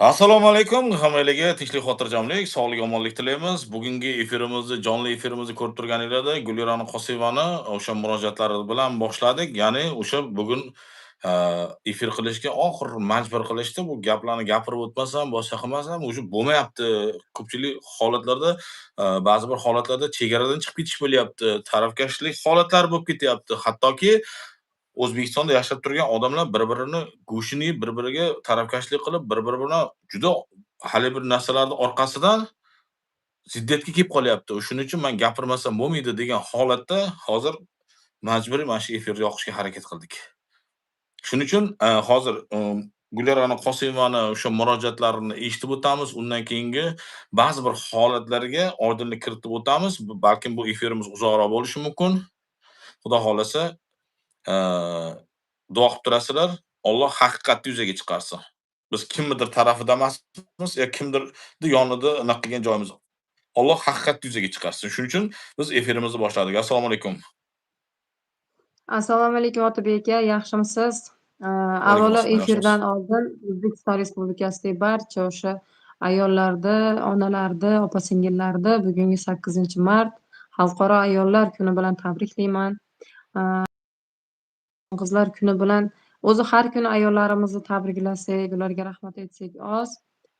Assalomu alaykum. Hammalarga tinchlik, xotirjamlik, sog'lik, omonlik tilaymiz. Bugungi jonli efirimizni ko'rib turganinglarda Gulira'ni Qosimovani o'sha murojaatlari bilan boshladik. Ya'ni o'sha bugun efir qilishga oxir majbur qilishdi. Bu gaplarni gapirib o'tmasam, boshqa qilmasam, o'sha bo'lmayapti. Ko'pchilik holatlarda, ba'zi bir holatlarda chegaradan chiqib ketish bo'lyapti. Tarafkashlik holatlari bo'lib ketyapti. Hattoki O'zbekistonda yashab turgan odamlar bir-birini go'shtini yeb, bir-biriga tarafkashlik qilib, bir-biri bilan juda hali bir narsalarning orqasidan ziddiyatga kelib qolyapti. Shuning uchun men gapirmasam bo'lmaydi degan holatda hozir majburiy mana shu efirni yoqishga harakat qildik. Shuning uchun hozir Gulira'ni Qosimovani o'sha murojaatlarini eshitib o'tamiz. Undan keyingi ba'zi bir holatlarga oydinlik kiritib o'tamiz. Balkim bu efirimiz uzoqroq bo'lishi mumkin. Xudo xolasa duo qilib turasizlar. Alloh haqiqatni yuzaga chiqarsin. Biz kimnidir tarafida emasmiz, kimdirni yonida anaqa qilgan joyimiz yo'q. Alloh haqiqatni yuzaga chiqarsin. Shuning uchun biz efirimizni boshladik. Assalomu alaykum. Assalomu alaykum Otabek aka, yaxshimisiz? Alaykum Avvalo assalom, yaxshimisiz? efirdan oldin O'zbekiston Respublikasidagi barcha o'sha ayollarni, onalarni, opa-singillarni bugungi 8-mart Xalqaro ayollar kuni bilan tabriklayman. Qizlar kuni bilan o'zi har kuni ayollarimizni tabriklasak, ularga rahmat aytsak oz.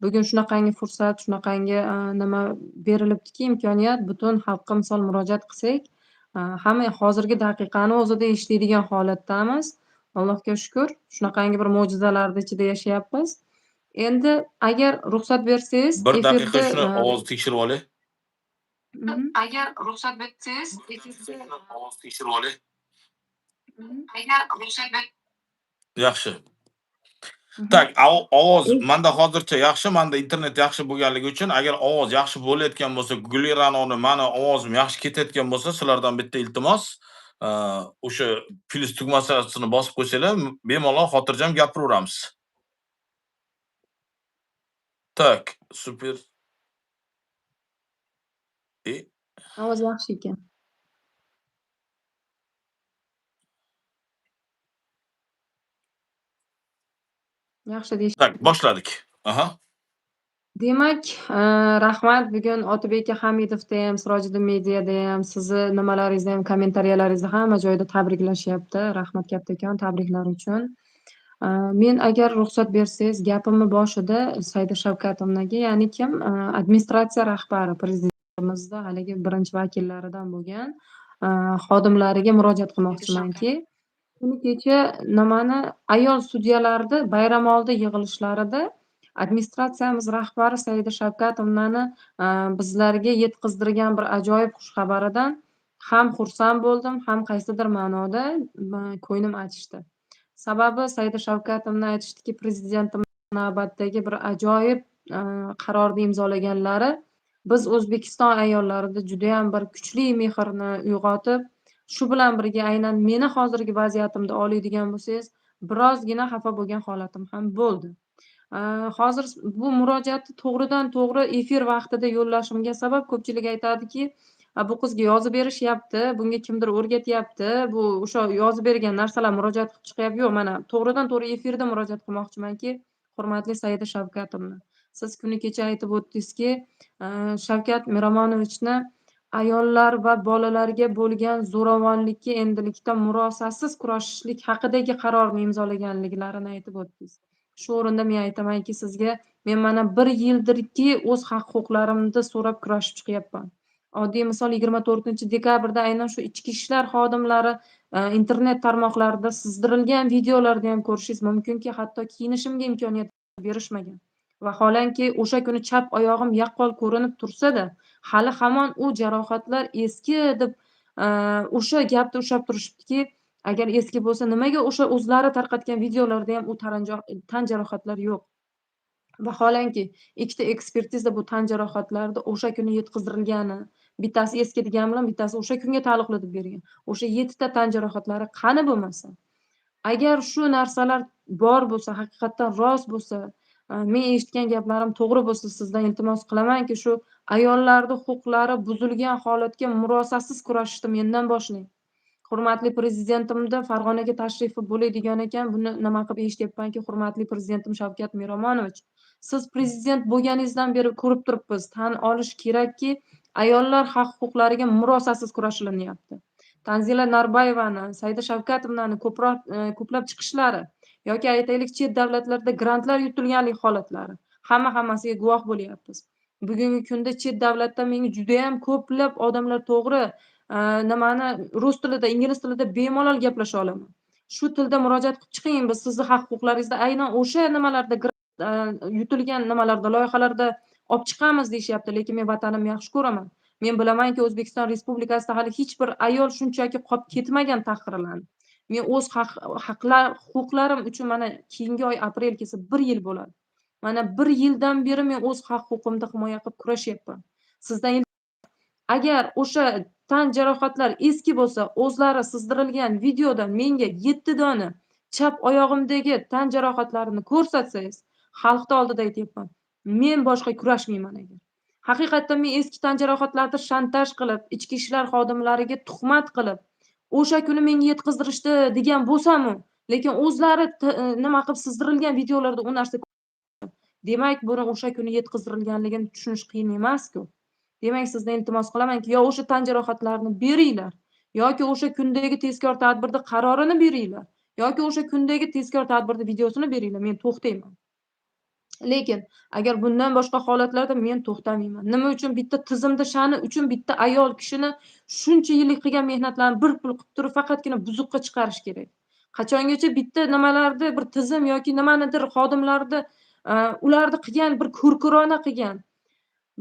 Bugun shunaqangi fursat, shunaqangi nima berilibdiki, imkoniyat, butun xalqqa misol murojaat qilsak, hamma hozirgi daqiqani o'zida eshitadigan holatdamiz. Allohga shukr, shunaqangi bir mo'jizalarni ichida yashayapmiz. Endi agar ruxsat bersangiz, Bir daqiqa efirda shuni ovozni tekshirib olay. agar ruxsat bersangiz, efirda Ovoz tekshirib olay. agar ruxsat Yaxshi. Mhm. Tak, ovoz menda hozircha yaxshi, menda internet yaxshi bo'lganligi uchun agar ovoz yaxshi bo'layotgan bo'lsa, Gulira'ni mani ovozim yaxshi ketayotgan bo'lsa, sizlardan bitta iltimos, o'sha plus tugmasini bosib qo'ysanglar, bemalol xotirjam gapiraveramiz. Tak, super. ovoz yaxshi ekan. Yaxshi deyish. Tak, boshladik. Aha. Demak, rahmat. Bugun Otabek Hamidovda ham, Sirojiddin Mediada ham, sizni nimalaringizni ham, kommentariyalaringizni hamma joyda tabriklashyapti. Rahmat kattakon tabriklar uchun. Men agar ruxsat bersangiz, gapimni boshida Saida Shavkatovnaga, ya'ni kim? Administratsiya rahbari, prezidentimizni haligi birinchi vakillaridan bo'lgan xodimlariga murojaat qilmoqchimanki, kuni kecha nimani ayol sudyalarni bayramoldi yig'ilishlarida administratsiyamiz rahbari Saida Shavkatovnani bizlarga yetkazdirgan bir ajoyib xushxabaridan ham xursand bo'ldim, ham qaysidir ma'noda ko'nglim achishdi. Sababi Saida Shavkatovna aytishdiki, prezidentimiz navbatdagi bir ajoyib qarorni imzolaganlari biz O'zbekiston ayollarida judayam bir kuchli mehrni uyg'otib, shu bilan birga aynan meni hozirgi vaziyatimda oliydigan bo'lsangiz, birozgina xafa bo'lgan holatim ham bo'ldi. Hozir bu murojaatni to'g'ridan-to'g'ri efir vaqtida yo'llashimga sabab ko'pchilik aytadiki, bu qizga yozib berishyapti, bunga kimdir o'rgatyapti, bu o'sha yozib bergan narsalar murojaat qilib chiqyapti. Yo'q, mana to'g'ridan-to'g'ri efirda murojaat qilmoqchimanki, hurmatli Saida Shavkatovna, siz kuni kecha aytib o'tdingizki, Shavkat Miromonovichni ayollar va bolalarga bo'lgan zo'ravonlikka endilikda murosasiz kurashishlik haqidagi qarorni imzolaganliklarini aytib o'tdingiz. Shu o'rinda men aytamanki sizga, men mana 1 yildirki o'z haq-huquqlarimni so'rab kurashib chiqyapman. Oddiy misol 24-dekabrda aynan shu ichki ishlar xodimlari internet tarmoqlarida sizdirilgan videolarni ham ko'rishingiz mumkinki, hatto kiyinishimga imkoniyat berishmagan. Vaholanki o'sha kuni chap oyog'im yaqqol ko'rinib tursa-da, hali hamon u jarohatlar eski deb o'sha gapni ushlab turishibdiki, agar eski bo'lsa, nimaga o'sha o'zlari tarqatgan videolarda ham u tan jarohatlari yo'q? Vaholanki, ikkita ekspertiza bu tan jarohatlarida o'sha kuni yetkazdirilgani, bittasi eski deganim bilan, bittasi o'sha kunga taalluqli deb bergan. O'sha 7 ta tan jarohatlari qani bo'lmasa? Agar shu narsalar bor bo'lsa, haqiqatdan rost bo'lsa, men eshitgan gaplarim to'g'ri bo'lsa, sizdan iltimos qilamanki, shu ayollarning huquqlari buzilgan holatga murosasiz kurashishni mendan boshlang. Hurmatli prezidentimda Farg'onaga tashrifi bo'ladigan ekan, buni nima qilib eshityapmanki, hurmatli prezidentim Shavkat Miromonovich, Siz prezident bo'lganingizdan beri ko'rib turibmiz. Tan olish kerakki, ayollar haq-huquqlariga murosasiz kurashilinyapti. Tanzila Norboyevani, Saida Shavkatovnani ko'plab chiqishlari yoki aytaylik chet davlatlarda grantlar yutilganlik holatlari hammasiga guvoh bo'lyapmiz. Bugungi kunda chet davlatdan menga judayam ko'plab odamlar to'g'ri nimani rus tilida, ingliz tilida bemalol gaplasha olaman. Shu tilda murojaat qilib chiqing, biz sizni haq-huquqlaringizda aynan o'sha nimalarda yutilgan nimalarda, loyihalarda olib chiqamiz deyishyapti, lekin men vatanimni yaxshi ko'raman. Men bilamanki, O'zbekiston Respublikasida hali hech bir ayol shunchaki qolib ketmagan tahqirlanib. Men o'z huquqlarim uchun mana keyingi oy aprel kelsa 1 yil bo'ladi. Mana 1 yildan beri men o'z haq-huquqimni himoya qilib kurashyapman. Sizdan agar o'sha tan jarohatlar eski bo'lsa, o'zlari sizdirilgan videoda menga 7 dona chap oyog'imdagi tan jarohatlarini ko'rsatsangiz, xalqni oldida aytyapman. Men boshqa kurashmayman agar. Haqiqatdan men eski tan jarohatlarni shantaj qilib, ichki ishlar xodimlariga tuhmat qilib, o'sha kuni menga yetkazdirishdi degan bo'lsam-u, lekin o'zlari nima qilib sizdirilgan videolarda u narsa demak, buni o'sha kuni yetkazdirilganligini tushunish qiyin emas-ku. Demak, sizdan iltimos qilamanki, yo o'sha tan jarohatlarini beringlar, yoki o'sha kundagi tezkor tadbirda qarorini beringlar, yoki o'sha kundagi tezkor tadbirda videosini beringlar. Men to'xtayman. Lekin agar bundan boshqa holatlarda men to'xtamayman. Nima uchun bitta tizimda sha'ni uchun bitta ayol kishini shuncha yillik qilgan mehnatlarini bir pul qilib turib faqatgina buzuqqa chiqarish kerak? Qachongacha bitta nimalarda bir tizim yoki nimanidir xodimlarni ularni qilgan bir ko'rkirona qilgan,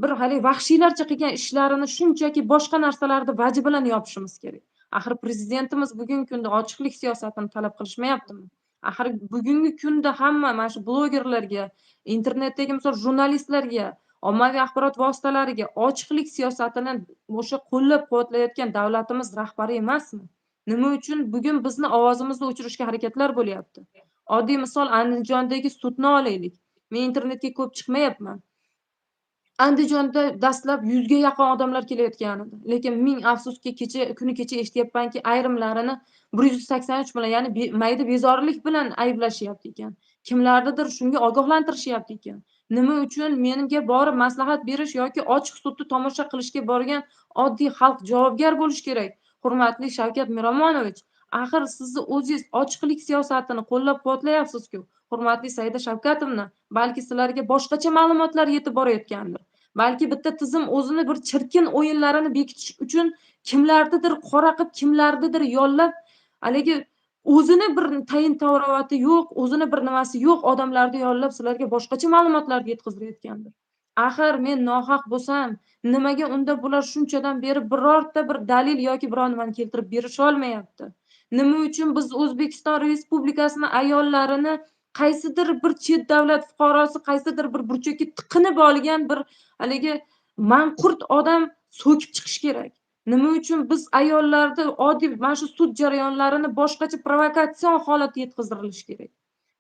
bir haligi vahshiylarcha qilgan ishlarini shunchaki boshqa narsalarni vaji bilan yopishimiz kerak. Axir prezidentimiz bugungi kunda ochiqlik siyosatini talab qilishmayaptimi? Axir bugungi kunda hamma mana shu blogerlarga, internetdagi misol jurnalistlarga, ommaviy axborot vositalariga ochiqlik siyosatini o'sha qo'llab-quvvatlayotgan davlatimiz rahbari emasmi? Nima uchun bugun bizni ovozimizni o'chirishga harakatlar bo'lyapti? Oddiy misol Andijondagi sudni olaylik. Men internetga ko'p chiqmayapman. Andijonda dastlab 100 ga yaqin odamlar kelayotgan edi. Lekin ming afsuski kuni kecha eshityapmanki, ayrimlarini 183 bilan, ya'ni mayda bezorilik bilan ayblashyapti ekan. Kimlarnidir shunga ogohlantirishyapti ekan. Nima uchun menga borib maslahat berish yoki ochiq sudni tomosha qilishga borgan oddiy xalq javobgar bo'lishi kerak. Hurmatli Shavkat Miromonovich, axir sizni o'zingiz ochiqlik siyosatini qo'llab-quvvatlayapsiz-ku. Hurmatli Saida Shavkatovna, balki sizlarga boshqacha ma'lumotlar yetib borayotgandir. Balki bitta tizim o'zini bir chirkin o'yinlarini bekitish uchun kimlarnidir qora qilib, kimlarnidir yollab, haligi o'zini bir tayin tarovati yo'q, o'zini bir nimasi yo'q odamlarni yollab sizlarga boshqacha ma'lumotlarni yetkazdirayotgandir. Axir men nohaq bo'lsam, nimaga unda bular shunchadan beri birorta bir dalil yoki biror nimani keltirib berisholmayapti? Nima uchun biz O'zbekiston Respublikasini ayollarini qaysidir bir chet davlat fuqarosi, qaysidir bir burchakka tiqinib olgan bir haligi manqurt odam so'kib chiqish kerak? Nima uchun biz ayollarni oddiy mana shu sud jarayonlarini boshqacha provokatsion holatga yetkazdirilishi kerak?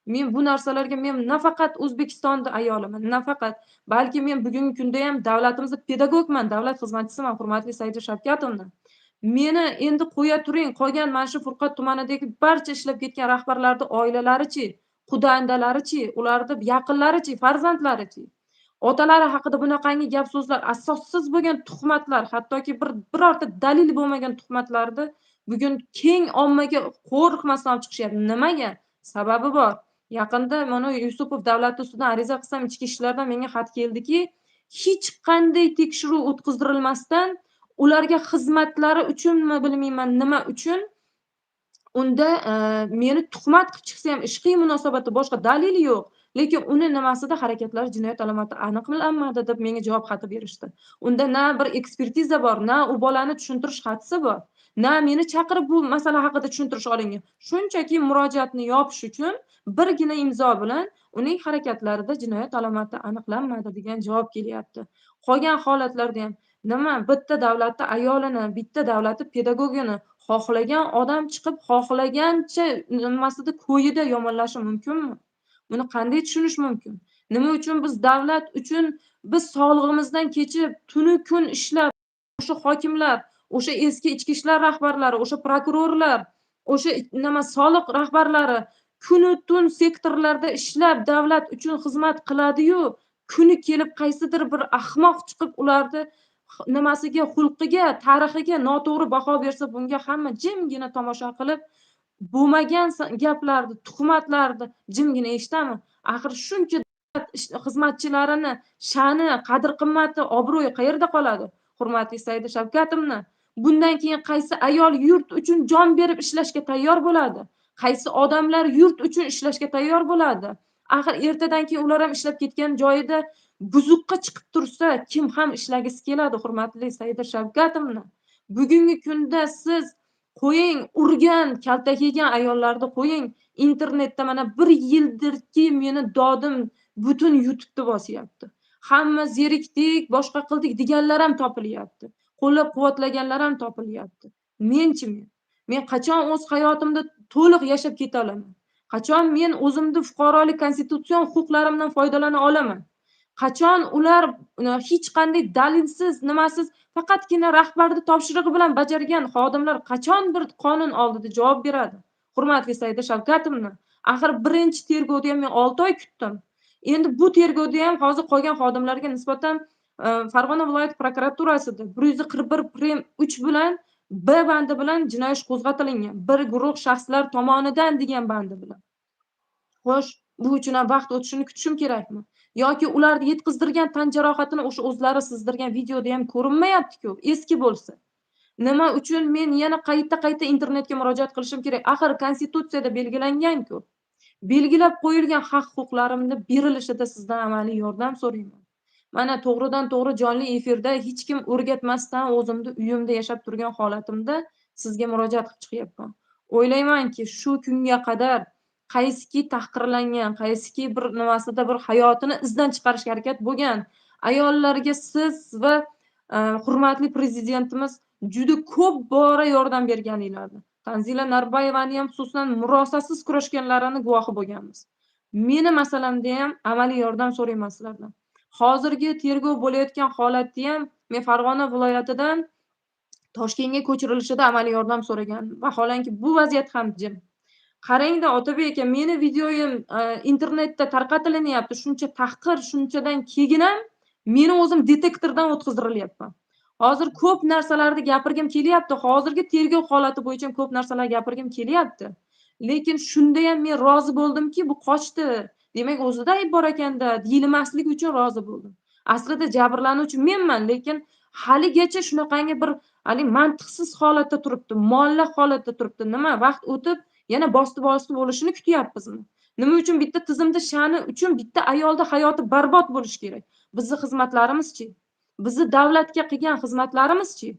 Men bu narsalarga men nafaqat O'zbekistonda ayoliman, nafaqat, balki men bugungi kunda ham davlatimizda pedagogman, davlat xizmatchisiman, hurmatli Saida Shavkatovna. Meni endi qo'ya turing, qolgan mana shu Furqat tumanidagi barcha ishlab ketgan rahbarlarning oilalari-chi, quda-andalari-chi, ularni yaqinlari-chi, farzandlari-chi? Otalari haqida bunaqangi gap so'zlar, asossiz bo'lgan tuhmatlar, hattoki birorta dalil bo'lmagan tuhmatlarni bugun keng ommaga qo'rqmasdan olib chiqishyapti. Nimaga? Sababi bor. Yaqinda mana Yusupov davlat ustidan ariza qilsam, ichki ishlardan menga xat keldiki, hech qanday tekshiruv o'tkazdirilmasdan ularga xizmatlari uchunmi bilmayman nima uchun unda meni tuhmat qilib chiqsa ham ishqiy munosabati boshqa dalili yo'q. Lekin uni nimasida harakatlari jinoyat alomati aniqlanmadi deb menga javob xati berishdi. Unda na bir ekspertiza bor, na u bolani tushuntirish xatisi bor, na meni chaqirib bu masala haqida tushuntirish olingan. Shunchaki murojaatni yopish uchun birgina imzo bilan uning harakatlarida jinoyat alomati aniqlanmadi degan javob kelyapti. Qolgan holatlarda ham nima bitta davlatda ayolini, bitta davlatda pedagogini xohlagan odam chiqib xohlagancha nimasida ko'yida yomonlashi mumkinmi? Buni qanday tushunish mumkin? Nima uchun biz davlat uchun biz sog'lig'imizdan kechib, tunu kun ishlab, o'sha hokimlar, o'sha eski ichki ishlar rahbarlari, o'sha prokurorlar, o'sha nima soliq rahbarlari kunu tun sektorlarda ishlab davlat uchun xizmat qiladi-yu, kuni kelib qaysidir bir ahmoq chiqib ularni nimasiga, xulqiga, tarixiga noto'g'ri baho bersa, bunga hamma jimgina tomosha qilib, bo'lmagan gaplarni, tuhmatlarni jimgina eshitami? Axir shuncha xizmatchilarini sha'ni, qadr-qimmati, obro'yi qayerda qoladi? Hurmatli Saida Shavkatovna, bundan keyin qaysi ayol yurt uchun jon berib ishlashga tayyor bo'ladi? Qaysi odamlar yurt uchun ishlashga tayyor bo'ladi? Axir ertadan keyin ular ham ishlab ketgan joyida buzuqqa chiqib tursa, kim ham ishlagisi keladi, hurmatli Saida Shavkatovna? Bugungi kunda siz qo'ying, urgan, kaltak yegan ayollarni qo'ying. Internetda mana 1 yildirki meni dodim butun YouTube'ni bosyapti. Hamma zerikdik, boshqa qildik deganlar ham topilyapti. Qo'llab-quvvatlaganlar ham topilyapti. Men-chi men? Men qachon o'z hayotimda to'liq yashab keta olaman? Qachon men o'zimni fuqarolik konstitutsion huquqlarimdan foydalana olaman? Qachon ular hech qanday dalilsiz, nimasiz faqatgina rahbarning topshirig'i bilan bajargan xodimlar qachon bir qonun oldida javob beradi? Hurmatli Saida Shavkatovna, axir birinchi tergovda ham men 6 oy kutdim. Endi bu tergovda ham hozir qolgan xodimlarga nisbatan Farg'ona viloyat prokuraturasida 141 prim 3 bilan B bandi bilan jinoiy ish qo'zg'atilgan. Bir guruh shaxslar tomonidan degan bandi bilan. Xo'sh, bu uchun ham vaqt o'tishini kutishim kerakmi? Yoki ularni yetkazdirgan tan jarohatini o'sha o'zlari sizdirgan videoda ham ko'rinmayapti-ku, eski bo'lsa. Nima uchun men yana qayta internetga murojaat qilishim kerak? Axir konstitutsiyada belgilangan-ku. Belgilab qo'yilgan haq-huquqlarimni berilishida sizdan amaliy yordam so'rayman. Mana to'g'ridan-to'g'ri jonli efirda hech kim o'rgatmasdan o'zimni uyimda yashab turgan holatimda sizga murojaat qilib chiqyapman. O'ylaymanki, shu kunga qadar qaysiki tahqirlangan, qaysiki bir nimasida bir hayotini izdan chiqarishga harakat bo'lgan ayollarga siz va hurmatli prezidentimiz juda ko'p bora yordam berganinglarni. Tanzila Narbayevani ham xususan murosasiz kurashganlarini guvohi bo'lganmiz. Meni masalamda ham amaliy yordam so'rayman sizlardan. Hozirgi tergov bo'layotgan holatda ham men Farg'ona viloyatidan Toshkentga ko'chirilishida amaliy yordam so'ragandim. Vaholanki bu vaziyat ham jim. Qarang-da, Otabek aka, meni videoyim internetda tarqatilinyapti. Shuncha tahqir, shunchadan keyin ham meni o'zim detektordan o'tkaziryapman. Hozir ko'p narsalarni gapirgim kelyapti. Hozirgi tergov holati bo'yicha ko'p narsalar gapirgim kelyapti. Lekin shunda ham men rozi bo'ldimki, bu qochdi. Demak, o'zida ayb bor ekanda, deyilmasligi uchun rozi bo'ldim. Aslida jabrlanuvchi menman, lekin haligacha shunaqangi bir mantiqsiz holatda turibdi, muallaq holatda turibdi. Nima, vaqt o'tib yana bosib bo'lishini kutyapmizmi? Nima uchun bitta tizimda sha'ni uchun bitta ayolda hayoti barbod bo'lishi kerak? Bizni xizmatlarimiz-chi? Bizni davlatga qilgan xizmatlarimiz-chi?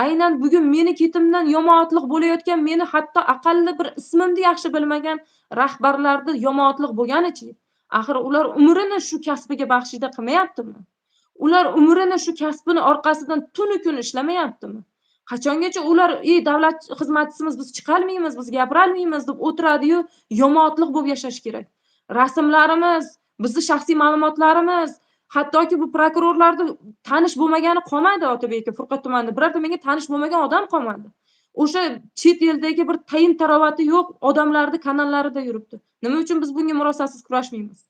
Aynan bugun meni ketimdan yomonotliq bo'layotgan, meni hatto aqalli bir ismimni yaxshi bilmagan rahbarlarni yomonotliq bo'lganichi? Axir ular umrini shu kasbiga baxshida qilmayaptimi? Ular umrini shu kasbini orqasidan tunu kun ishlamayaptimi? Qachongacha ular davlat xizmatchisimiz, biz chiqolmaymiz, biz gapirolmaymiz deb o'tiradi-yu, yomonotliq bo'lib yashash kerak. Rasmlarimiz, bizning shaxsiy ma'lumotlarimiz, hattoki bu prokurorlarni tanish bo'lmagani qolmadi Otabek aka, Furqat tumanida birorta menga tanish bo'lmagan odam qolmadi. O'sha chet eldagi bir tayin tarovati yo'q odamlarni kanallarida yuribdi. Nima uchun biz bunga murosasiz kurashmaymiz?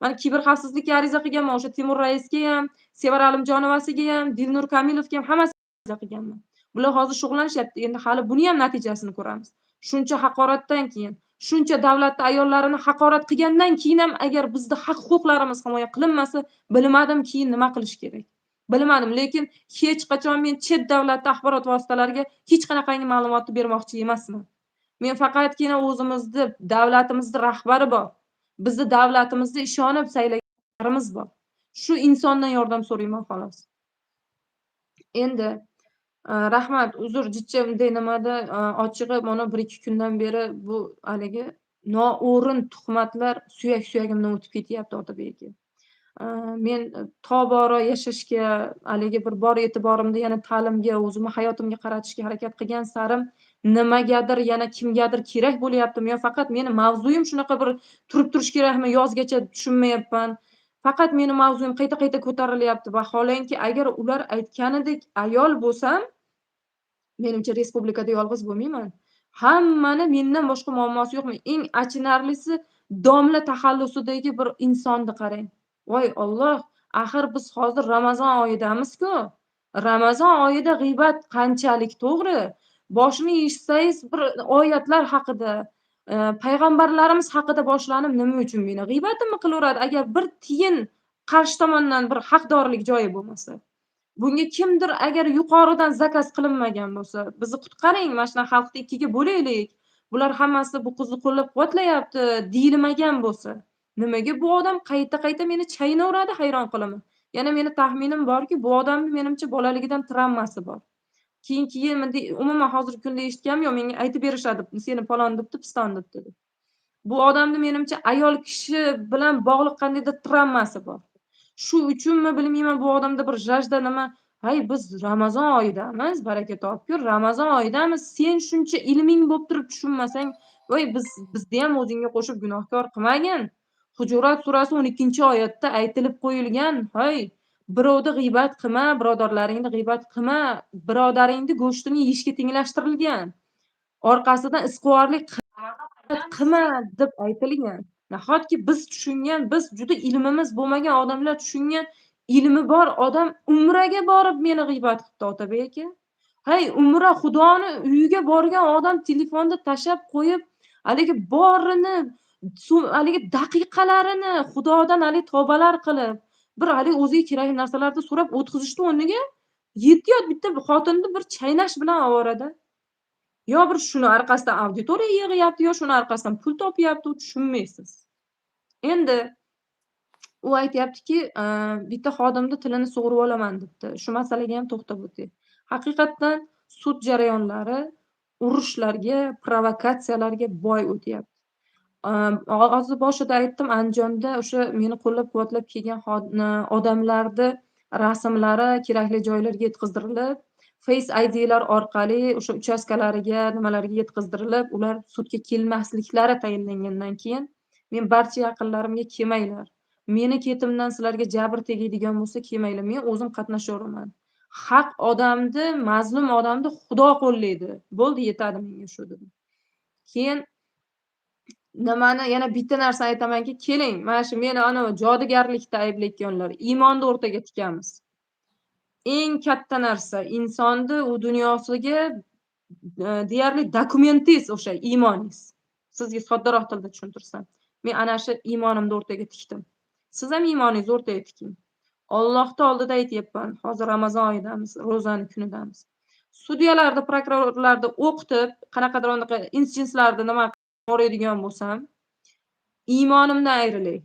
Mana kiberxavfsizlikka ariza qilganman, o'sha Timur raisga ham, Sevar Alimjonovasiga ham, Dilnur Kamilovga ham hammasiga ariza qilganman. Bular hozir shug'ullanishyapti. Endi hali buni ham natijasini ko'ramiz. Shuncha haqoratdan keyin, shuncha davlatda ayollarini haqorat qilgandan keyin ham agar bizda haq-huquqlarimiz himoya qilinmasa, bilmadim keyin nima qilish kerak. Bilmadim, lekin hech qachon men chet davlat axborot vositalariga hech qanaqangi ma'lumotni bermoqchi emasman. Men faqatgina o'zimizni, davlatimizni rahbari bor. Bizni davlatimizga ishonib saylaganlarimiz bor. Shu insondan yordam so'rayman xolos. Endi rahmat, uzr, jichcha bunday nimada ochig'i mana 1-2 kundan beri bu haligi noo'rin tuhmatlar suyak-suyagimdan o'tib ketyapti Otabek aka. Men tobora yashashga, haligi bir bor e'tiborimni yana ta'limga, o'zimni hayotimga qaratishga harakat qilgan sarim nimagadir yana kimgadir kerak bo'lyaptimi yo faqat meni mavzuyim shunaqa bir turib turish kerakmi, yozgacha tushunmayapman. Faqat meni mavzuyim qayta ko'tarilyapti. Vaholanki agar ular aytganidek ayol bo'lsam, menimcha respublikada yolg'iz bo'lmayman. Hammani mendan boshqa muammosi yo'qmi? Eng achinarlisi domla taxallusidagi bir insonni qarang. Voy Alloh, axir biz hozir Ramazon oyidamiz-ku. Ramazon oyida g'iybat qanchalik to'g'ri? Boshini eshitsangiz bir oyatlar haqida, payg'ambarlarimiz haqida boshlanib nima uchun meni g'iybatimni qilaveradi agar bir tiyin qarshi tomondan bir haqdorlik joyi bo'lmasa. Bunga kimdir agar yuqoridan zakaz qilinmagan bo'lsa, bizni qutqaring, mana shunaqa xalqni ikkiga bo'laylik. Bular hammasi bu qizni qo'llab-quvvatlayapti deyilmagan bo'lsa, nimaga bu odam qayta-qayta meni chaynaveradi, hayron qolaman. Yana meni taxminim borki, bu odamni menimcha bolaligidan travmasi bor. Keyin umuman hozirgi kunda eshitganim yo'q, menga aytib berishadi, seni palon debdi, piston debdi deb. Bu odamni menimcha ayol kishi bilan bog'liq qandaydir travmasi bor. Shu uchunmi bilmayman bu odamda bir jajda nima, "Hay, biz Ramazon oyidamiz, baraka topkur, Ramazon oyidamiz. Sen shuncha ilming bo'lib turib tushunmasang, voy bizni ham o'zingga qo'shib gunohkor qilmagin." Hujurat surasi 12-oyatda aytilib qo'yilgan, "Hay, birovni g'iybat qilma, birodarlaringni g'iybat qilma, birodaringni go'shtini yeyishga tenglashtirilgan. Orqasidan izquvarlik qilma" deb aytilgan. Nahotki biz tushungan, biz juda ilmimiz bo'lmagan odamlar tushungan, ilmi bor odam umraga borib meni g'iybat qilibdi Otabek aka. Hay, umra Xudoni uyiga borgan odam telefonda tashlab qo'yib, haligi borini, haligi daqiqalarini Xudodan haligi tavbalar qilib, bir haligi o'ziga kerakli narsalarni so'rab o'tkazishni o'rniga yetti-yot bitta xotinni bir chaynash bilan ovorada. Yo bir shuni orqasidan auditoriya yig'yapti, yo shuni orqasidan pul topyapti, u tushunmaysiz. Endi u aytyaptiki, bitta xodimni tilini sug'urib olaman debdi. Shu masalaga ham to'xtab o'tay. Haqiqatdan sud jarayonlari urushlarga, provokatsiyalarga boy o'tyapti. Hozir boshida aytdim, Andijonda o'sha meni qo'llab-quvvatlab kelgan odamlarni rasmlari kerakli joylarga yetkazdirilib, Face ID'lar orqali o'sha uchastkalariga, nimalarga yetkazdirilib, ular sudga kelmasliklari tayinlangandan keyin men barcha yaqinlarimga kelmanglar. Meni ketimdan sizlarga jabr tegadigan bo'lsa kelmanglar. Men o'zim qatnashaveraman. Haq odamni, mazlum odamni Xudo qo'llaydi. Bo'ldi, yetadi menga shu dedim. Keyin nimani yana bitta narsa aytamanki, keling, mana shu meni anavi jodugarlikda ayblayotganlar, iymonni o'rtaga tikamiz. Eng katta narsa insonni u dunyosiga deyarli dokumentingiz o'sha iymoningiz. Sizga soddaroq tilda tushuntirsam. Men ana shu iymonimni o'rtaga tikdim. Siz ham iymoningizni o'rtaga tiking. Allohning oldida aytyapman, hozir Ramazon oyidamiz, ro'zani kunidamiz. Sudyalarni, prokurorlarni o'qitib, qanaqadir unaqa instinktslarni nima o'raydigan bo'lsam, iymonimdan ayrilay.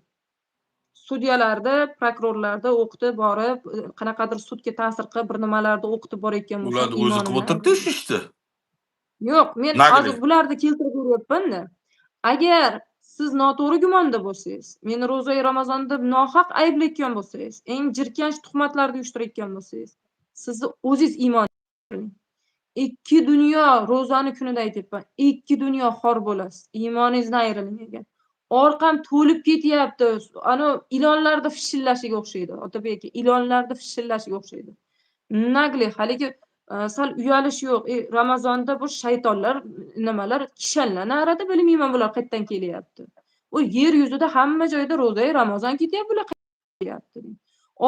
Sudyalarda, prokurorlarda o'qitib borib, qanaqadir sudga ta'sir qilib, bir nimalarni o'qitib borayotgan bo'lsam, Ularni o'zi qilib iymonimdan o'tiribdi shu ayrilay. ishni. Yo'q, men Nagli. hozir bularni keltirib beryapman-da. Agar siz noto'g'ri gumonda bo'lsangiz, meni ro'zai Ramazonda nohaq ayblayotgan bo'lsangiz, eng jirkanch tuhmatlarni uyushtirayotgan bo'lsangiz, sizni o'zingiz iymon qiling. Ikki dunyo ro'zani kunida aytyapman, ikki dunyo xor bo'lasiz. Iymoningizdan ayriling agar. Orqam to'lib ketyapti. Ana ilonlarda fishillashiga o'xshaydi. Otabek aka, ilonlarda fishillashiga o'xshaydi. Nagli haligi sal uyalish yo'q. Ramazonda bu shaytonlar, nimalar kishanlanaradi, bilmayman bular qayerdan kelyapti. U yer yuzida hamma joyda ro'zai Ramazon ketyapti, bular qilyapti.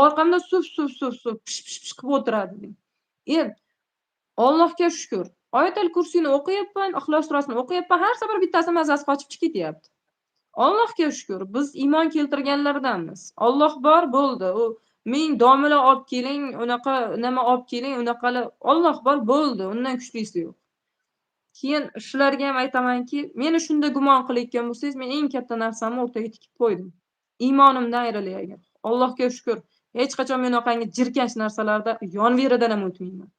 Orqamda suv pish qilib o'tiradi. Allohga shukr. Oyatul kursiyni o'qiyapman, Ixlos surasini o'qiyapman, har safar bittasi mazasi qochib ketyapti. Allohga shukr, biz iymon keltirganlardanmiz. Alloh bor, bo'ldi. U ming domla olib keling, unaqa nima olib keling, unaqalar Alloh bor, bo'ldi. Undan kuchlisi yo'q. Keyin shularga ham aytamanki, meni shunda gumon qilayotgan bo'lsangiz, men eng katta narsamni o'rtaga tikib qo'ydim. Iymonimdan ayrilay agar. Allohga shukr, hech qachon men unaqangi jirkanch narsalarda yonveridan ham o'tmayman.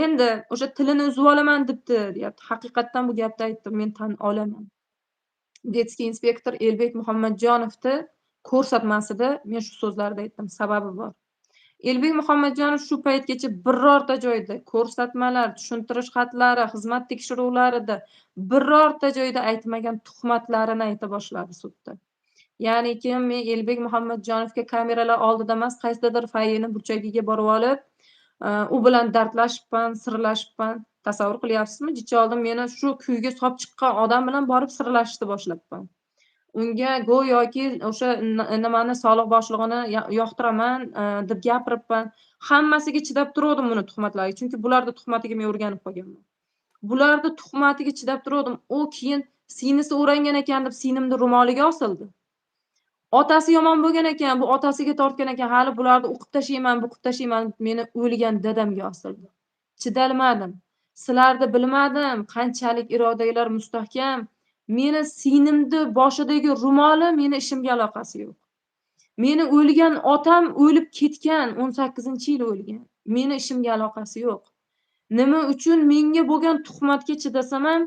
Endi o'sha tilini uzib olaman debdi, deyapti. Haqiqatdan bu gapni aytdim, men tan olaman. Detskiy inspektor Elbek Muhammadjonovni ko'rsatmasida men shu so'zlarni aytdim, sababi bor. Elbek Muhammadjonov shu paytgacha birorta joyda ko'rsatmalar, tushuntirish xatlari, xizmat tekshiruvlarida birorta joyda aytmagan tuhmatlarini ayta boshladi sudda. Ya'ni kim men Elbek Muhammadjonovga kameralar oldida emas, qaysidir fayini burchagiga borib olib, u bilan dardlashibman, sirlashibman. Tasavvur qilyapsizmi? Jicha oldin meni shu kuyga solib chiqqan odam bilan borib sirlashishni boshlabman. Unga go'yoki o'sha nimani soliq boshlig'ini yoqtiraman deb gapiribman. Hammasiga chidab turuvdim uni tuhmatlariga. Chunki bularni tuhmatiga men o'rganib qolganman. Bularni tuhmatiga chidab turuvdim. U keyin singlisi o'rangan ekan deb singlimni ro'moliga osildi. Otasi yomon bo'lgan ekan, bu otasiga tortgan ekan, hali bularni o'qib tashlayman, bo'qib tashlayman deb meni o'lgan dadamga osildi. Chidalmadim. Sizlarni bilmadim, qanchalik irodalar mustahkam. Meni singlimni boshidagi ro'moli meni ishimga aloqasi yo'q. Meni o'lgan otam o'lib ketgan, 18-yil o'lgan. Meni ishimga aloqasi yo'q. Nima uchun menga bo'lgan tuhmatga chidasam ham,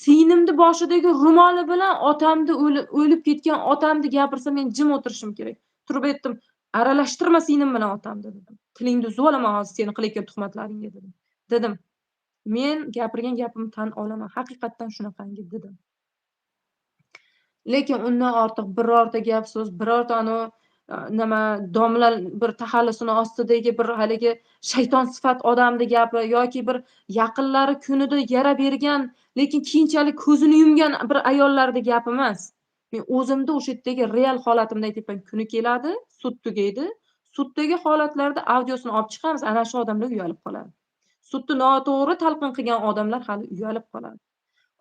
singlimni boshidagi ro'moli bilan otamni o'lib ketgan otamni gapirsa men jim o'tirishim kerak. Turib aytdim, aralashtirma singlim bilan otamni dedim. Tilingni uzib olaman hozir seni qilayotgan tuhmatlaringga dedim. Dedim, men gapirgan gapimni tan olaman. Haqiqatdan shunaqangi dedim. Lekin undan ortiq birorta gap so'z, birorta nima domla bir taxallusini ostidagi bir haligi shayton sifat odamni gapi yoki bir yaqinlari kunida yara bergan, lekin keyinchalik ko'zini yumgan bir ayollarning gapi emas. Men o'zimda o'sha yerdagi real holatimni aytyapman. Kuni keladi, sud tugaydi. Suddagi holatlarda audiosini olib chiqamiz, ana shu odamlar uyalib qoladi. Sudni noto'g'ri talqin qilgan odamlar hali uyalib qoladi.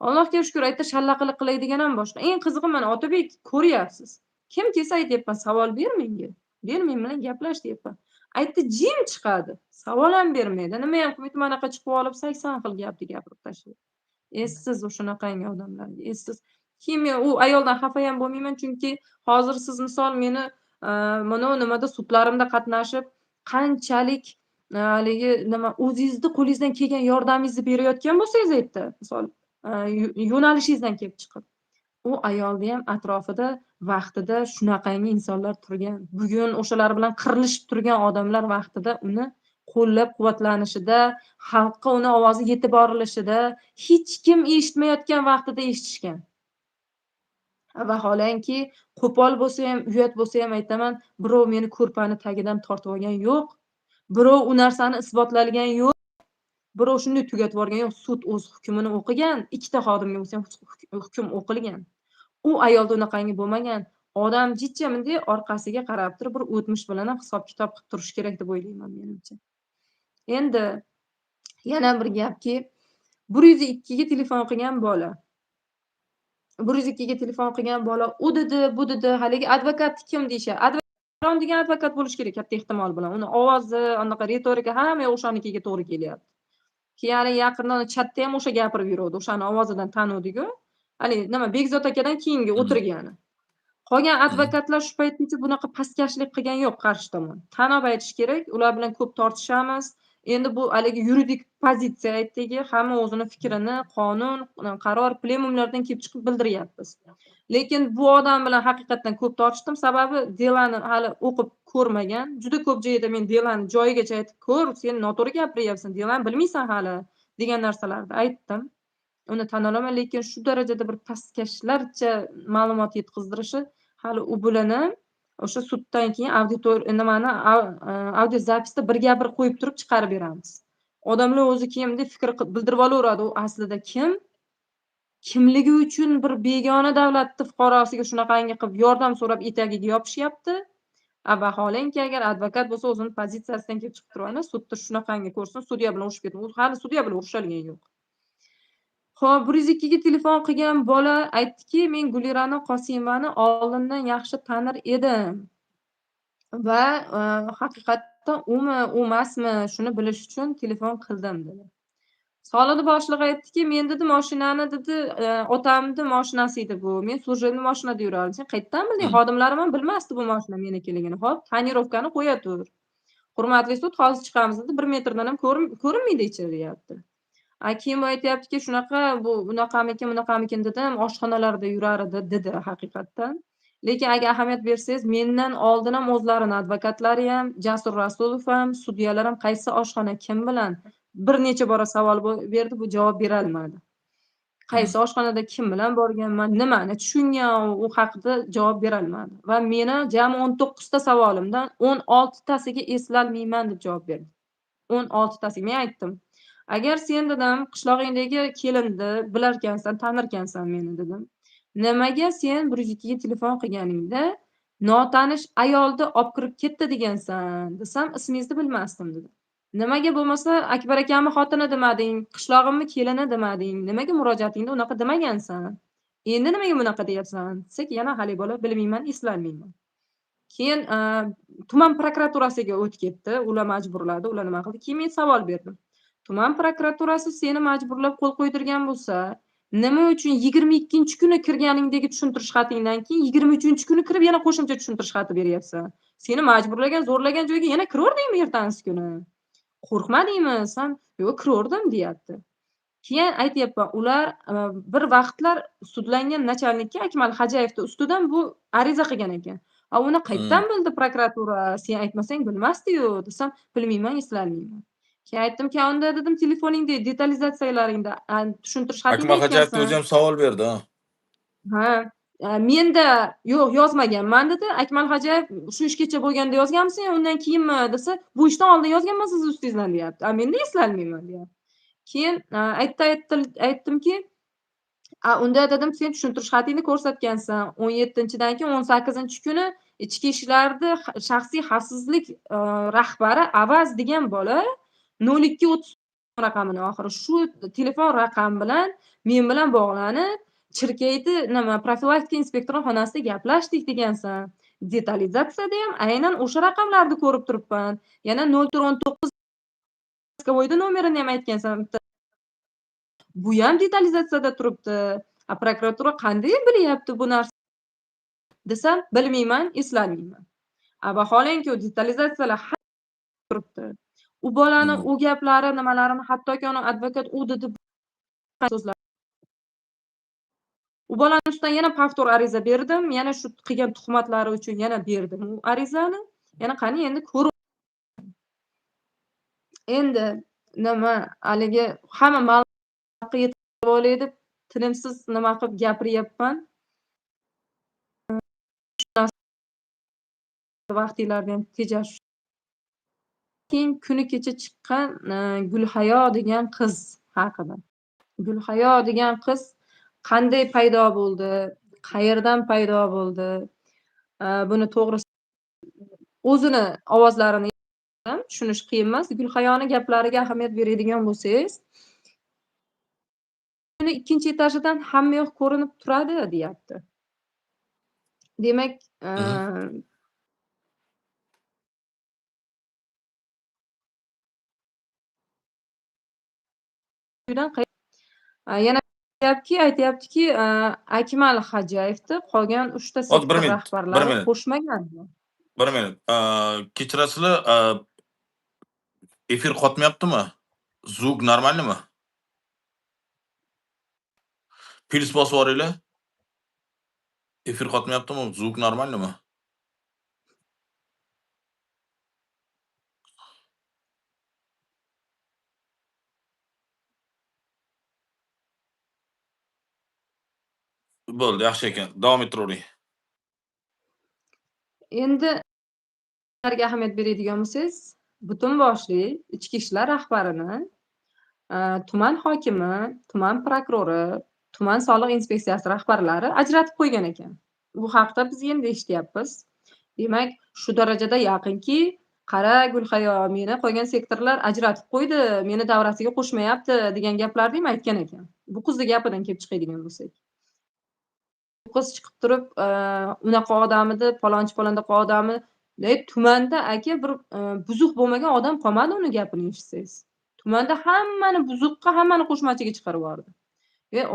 Allohga shukr, aytda shallaqlik qilaydigan ham boshqa. Eng qizig'i mana Otabek ko'ryapsiz. Kim kelsa aytyapman, savol ber menga. Ber men bilan gaplash deyapman. Aytdi jim chiqadi. Savol ham bermaydi. Nima ham qilmaydi, manaqa chiqib olib 80 xil gapni gapirib tashlaydi. Essiz o'shunaqangi odamlarga, essiz. Keyin men u ayoldan xafa ham bo'lmayman, chunki hozir siz misol meni mana nimada sudlarimda qatnashib, qanchalik haligi nima o'zingizni qo'lingizdan kelgan yordamingizni berayotgan bo'lsangiz aytdi, misol yo'nalishingizdan kelib chiqib. U ayolni ham atrofida vaqtida shunaqangi insonlar turgan. Bugun o'shalar bilan qirilishib turgan odamlar vaqtida uni qo'llab-quvvatlanishida, xalqqa uni ovozi yetib borilishida, hech kim eshitmayotgan vaqtida eshitishgan. Vaholanki, qo'pol bo'lsa ham, uyat bo'lsa ham aytaman, birov meni ko'rpani tagidan tortib olgan yo'q. Birov u narsani isbotlagan yo'q. Birov shunday tugatib yuborgan yo'q. Sud o'z hukmini o'qigan, ikkita xodimga bo'lsa ham hukm o'qilgan. U ayolda unaqangi bo'lmagan. Odam jichcha bunday orqasiga qarab turib, bir o'tmish bilan ham hisob-kitob qilib turish kerak deb o'ylayman menimcha. Endi yana bir gapki, 102 ga telefon qilgan bola. 102 ga telefon qilgan bola u dedi, bu dedi, haligi advokat kim deyishadi. Advokat degan advokat bo'lish kerak katta ehtimol bilan. Uni ovozi, anaqa retorika hamma o'shanikiga to'g'ri kelyapti. Keyin yaqindan chatda ham o'sha gapirib yuruvdi. O'shani ovozidan tanuvdik-ku. Haligi nima Bekzod akadan keyingi o'tirgani. Qolgan advokatlar shu paytgacha bunaqa pastkashlik qilgan yo'q qarshi tomon. Tanib aytish kerak, ular bilan ko'p tortishamiz. Endi bu haligi yuridik pozitsiya aytdiki, hamma o'zini fikrini, qonun, qaror, plenumlardan kelib chiqib bildiryapmiz. Lekin bu odam bilan haqiqatan ko'p tortishdim, sababi delani hali o'qib ko'rmagan. Juda ko'p joyda men delani joyigacha aytib ko'r, sen noto'g'ri gapiryapsan, delani bilmaysan hali degan narsalarni aytdim. Uni tan olaman, lekin shu darajada bir pastkashlarcha ma'lumot yetkazdirishi hali u bilan o'sha suddan keyin audio zapisda birga bir qo'yib turib chiqarib beramiz. Odamlar o'zi keyin bunday fikr bildirib olaveradi, u aslida kim? Kimligi uchun bir begona davlatni fuqarosiga shunaqangi qilib yordam so'rab etagiga yopishyapti? Vaholanki agar advokat bo'lsa o'zini pozitsiyasidan kelib chiqib turadi, sudda shunaqangi ko'rsin, sudya bilan urushib ketdi. U hali sudya bilan urushalgan yo'q. Xo'p, 102 ga telefon qilgan bola aytdiki, men Gulirani Qosimovani oldindan yaxshi tanir edim va haqiqatdan umi, emasmi, shuni bilish uchun telefon qildim dedi. Soliq boshlig'i aytdiki, men dedi mashinani dedi, otamni mashinasi edi bu. Men slujebniy mashinada yurardim. Sen qayerdan bilding? Xodimlarim ham bilmasdi bu mashina menikiligini. Xo'p, tonirovkani qo'ya tur. Hurmatli sud, hozir chiqamiz dedi. 1 metrdan ham ko'rinmaydi ichari deyapti. Keyin aytyaptiki, shunaqa, bu bunaqamikin dedim, oshxonalarda yurar edi dedi haqiqatdan. Lekin agar ahamiyat bersangiz, mendan oldin ham o'zlarini advokatlari ham, Jasur Rasulov ham, sudyalar ham qaysi oshxona kim bilan bir necha bora savol berdi, bu javob bera olmadi. Qaysi oshxonada kim bilan borganman, nimani tushungan, u haqida javob bera olmadi. Va meni jami 19 ta savolimdan 16 tasiga eslolmayman deb javob berdi. 16 tasiga men aytdim. "Agar sen" dedim, "qishlog'ingdagi kelinni bilarkansan, tanirkansan meni" dedim. "Nimaga sen 102 ga telefon qilganingda notanish ayolni olib kirib ketdi degansan?" desam, "Ismingizni bilmasdim" dedi. "Nimaga bo'lmasa Akbar akamni xotini demading, qishlog'imni kelini demading, nimaga murojaatingda unaqa demagansan? Endi nimaga bunaqa deyapsan?" desak, yana haligi bola "Bilmayman, eslolmayman." Keyin tuman prokuraturasiga o'tib ketdi. Ular majburladi, ular nima qildi. Keyin men savol berdim. Tuman prokuraturasi seni majburlab qo'l qo'ydirgan bo'lsa, nima uchun 22-kuni kirganingdagi tushuntirish xatingdan keyin 23-kuni kirib yana qo'shimcha tushuntirish xati beryapsan? Seni majburlagan, zo'rlagan joyga yana kiraverdingmi ertasi kuni? Qo'rqmadingmi? Desam, "Yo'q, kiraverdim" deyapti. Keyin aytyapman, ular bir vaqtlar sudlangan nachalnikka Akmal Xajayevni ustidan bu ariza qilgan ekan. Uni Mmm. qayerdan bildi prokuratura? Sen aytmasang bilmasdi-yu" desam, "Bilmayman, eslolmayman." Keyin aytdimki, "Unda" dedim, "telefoningda detalizatsiyalaringda tushuntirish xatingda Akmal Xojayevga aytgansan." o'zi ham savol berdi, ha. Ha, "Menda yo'q, yozmaganman" dedi. "Akmal Xo'jayev shu ishgacha bo'lganda yozganmisan, undan keyinmi?" desa, "Bu ishdan oldin yozganman sizni ustingizdan" deyapti. "Menda eslolmayman" deyapti. Keyin aytdimki, unda" dedim, "Sen tushuntirish xatingni ko'rsatgansan. 17-dan keyin 18-kuni ichki ishlarni shaxsiy xavfsizlik rahbari Avaz degan bola 0230 raqamini oxiri shu telefon raqami bilan men bilan bog'lanib, Chirkayda nima profilaktika inspektori xonasida gaplashdik degansan. Detalizatsiyada ham aynan o'sha raqamlarni ko'rib turibman. Yana 0319 voyda nomerini ham aytgansan. Buyam detalizatsiyada turibdi. Prokuratura qanday bilyapti bu desam, "Bilmayman, eslolmayman." Vaholanki u detalizatsiyalar turibdi. U bolani Mmm. u gaplari, nimalarini hattoki uni advokat u dedi so'zlar. U bolani ustidan yana повтор ariza berdim. Yana shu qilgan tuhmatlari uchun yana berdim u arizani. Yana qani endi endi nima haligi hamma ma'lumotga yetib olay deb tinimsiz nima qilib gapiryapman. Vaqtinglarni ham tejash. Keyin kuni kecha chiqqan Gulhayo degan qiz haqida. Gulhayo degan qiz qanday paydo bo'ldi? Qayerdan paydo bo'ldi? Buni to'g'risi o'zini ovozlarini ham tushunish qiyin emas. Gulhayoni gaplariga ahamiyat beradigan bo'lsangiz, uni 2-etajidan hammayoq ko'rinib turadi, deyapti. Demak, Mhm. uydan yana aytyaptiki, Akmal Xajayevni qolgan 3 ta Hozir 1 sektor minut, 1 rahbarlari minut, qo'shmagan. 1 minut. Kechirasizlar, efir qotmayaptimi? Звук нормальныйmi? Pils bosib yuboringlar. Efir qotmayaptimi? Звук нормальныйmi? Bo'ldi, yaxshi ekan. Davom ettiravering. Endi ularga ahamiyat beradigan bo'lsangiz, butun boshli ichki ishlar rahbarini, tuman hokimi, tuman prokurori, tuman soliq inspeksiyasi rahbarlari ajratib qo'ygan ekan. Bu haqda biz endi eshityapmiz. Demak, shu darajada yaqinki, "Qara Gulhayo, meni qolgan sektorlar ajratib qo'ydi, meni davrasiga qo'shmayapti" degan gaplarni ham aytgan ekan. Bu qizni gapidan kelib chiqadigan bo'lsak. Bu qiz chiqib turib, unaqa odam edi, palonchi-palondaqa odam tumanda aka bir buzuq bo'lmagan odam qolmadi uni gapini eshitsangiz. Tumanda hammani buzuqqa, hammani qo'shmachiga chiqarib yubordi.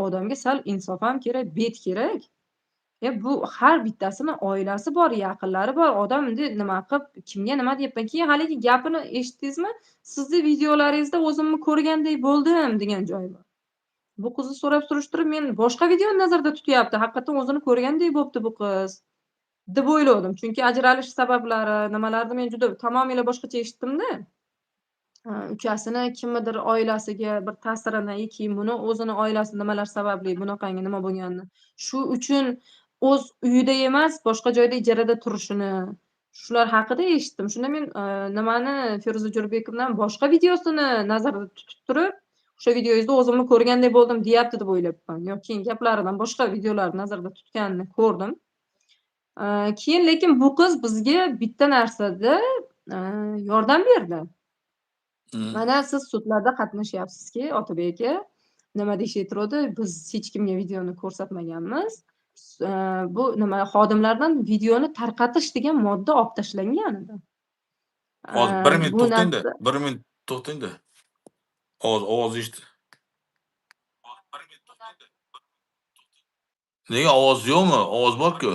Odamga sal insof ham kerak, bet kerak. Bu har bittasini oilasi bor, yaqinlari bor. Odam endi nima qilib, kimga nima deyapman. Keyin haligi gapini eshitdingizmi? Sizni videolaringizda o'zimni ko'rgandek bo'ldim degan joyi bor. Bu qizni so'rab surishtirib, men boshqa videoni nazarda tutyapti. Haqiqatan o'zini ko'rgandek bo'pti bu qiz, deb o'yladim. Chunki ajralish sabablari, nimalarni men juda tamomila boshqacha eshitdim-da. Ukasini kimnidir oilasiga bir ta'sirini yoki buni o'zini oilasi nimalar sababli bunaqangi nima bo'lganini, shu uchun o'z uyida emas, boshqa joyda ijarada turishini, shular haqida eshitdim. Shunda men nimani Feruza Jo'rabekovdan boshqa videosini nazarda tutib turib o'sha videoyingizda o'zimni ko'rgandek bo'ldim deyapti deb o'ylabman. Yo, keyin gaplaridan boshqa videolarni nazarda tutganini ko'rdim. Keyin lekin bu qiz bizga bitta narsada yordam berdi. Mm. Mana siz sudlarda qatnashyapsizki, Otabek aka, nima deyishga ayttiruvdi, biz hech kimga videoni ko'rsatmaganmiz. Bu nima xodimlardan videoni tarqatish degan modda olib tashlangan edi. Hozir 1 minut Bu to'xtang-da, narsa 1 minut to'xtang-da. Ovoz Nega ovoz yo'qmi? Ovoz bor-ku.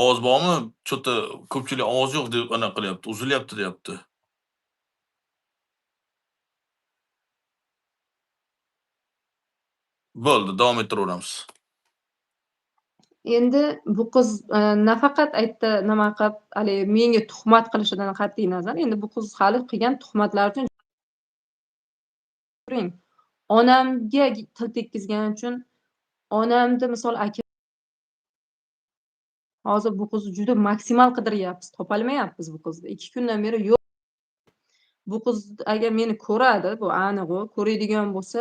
Ovoz bormi? Cho'ta ko'pchilik ovoz yo'q deb anaqa qilyapti, uzilyapti deyapti. Bo'ldi, davom ettiraveramiz. endi bu qiz nafaqat aytdi nima qilib, haligi menga tuhmat qilishidan qat'iy nazar, endi bu qiz hali qilgan tuhmatlar uchun turing. Onamga til tekkizgani uchun onamni misol aka hozir bu qizni juda maksimal qidiryapmiz, topolmayapmiz bu qizni. 2 kundan beri yo'q. Bu qiz agar meni ko'radi, bu aniq u, ko'radigan bo'lsa,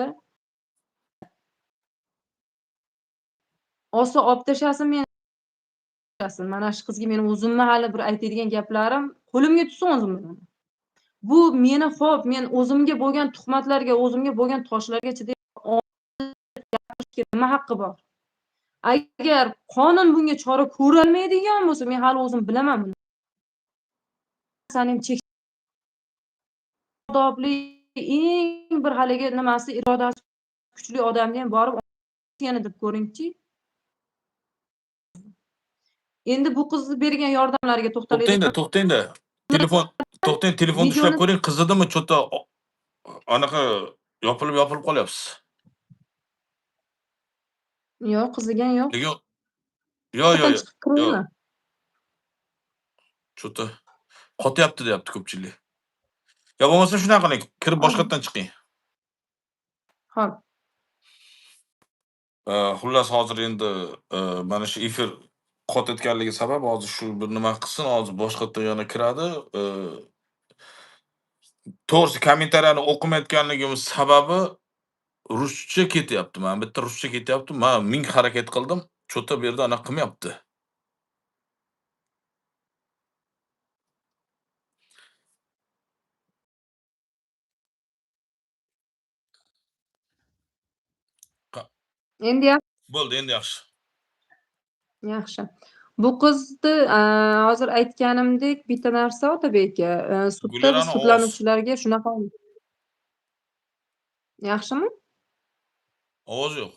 olsa olib tashlasin meni. Mana shu qizga meni o'zimni hali bir aytadigan gaplarim qo'limga tushsin o'zimni. Bu meni xo'p, men o'zimga bo'lgan tuhmatlarga, o'zimga bo'lgan toshlarga chidab gapirishga nima haqqi bor? Agar qonun bunga chora ko'rolmaydigan bo'lsa, men hali o'zim bilaman buni. Saning odobli, eng bir haligi nimasi irodasi kuchli odamni ham borib yana deb ko'ringchi. Endi bu qizni bergan yordamlariga To'xtang-da, to'xtaladigan to'xtang-da. Telefon telefonni ushlab videoni ko'ring, qiziqdimi? Cho'ta anaqa yopilib qolyapsiz. yo'q, qizigan yo'q. Lekin Qayerdan yo, chiqib kiraymi? cho'ta qotyapti deyapti ko'pchilik. Yo bo'lmasa shunaqa qiling, kirib Hop, boshqatdan chiqing. hop. Xullas hozir endi mana shu efir qotayotganligi sabab hozir shu bir nima qilsin, hozir boshqatdan yana kiradi. To'g'risi kommentariyani o'qimayotganligimiz sababi ruscha ketyapti. Mana bitta ruscha ketyapti. Men 1000 harakat qildim. Cho'ta bu yerda anaqa qilmayapti. Qa Endi Bo'ldi, endi yaxshi. yaxshi. Bu qizni hozir aytganimdek bitta narsa Otabek aka, sudda biz Gulerani sudlanuvchilarga shunaqa yaxshimi? ovoz yo'q.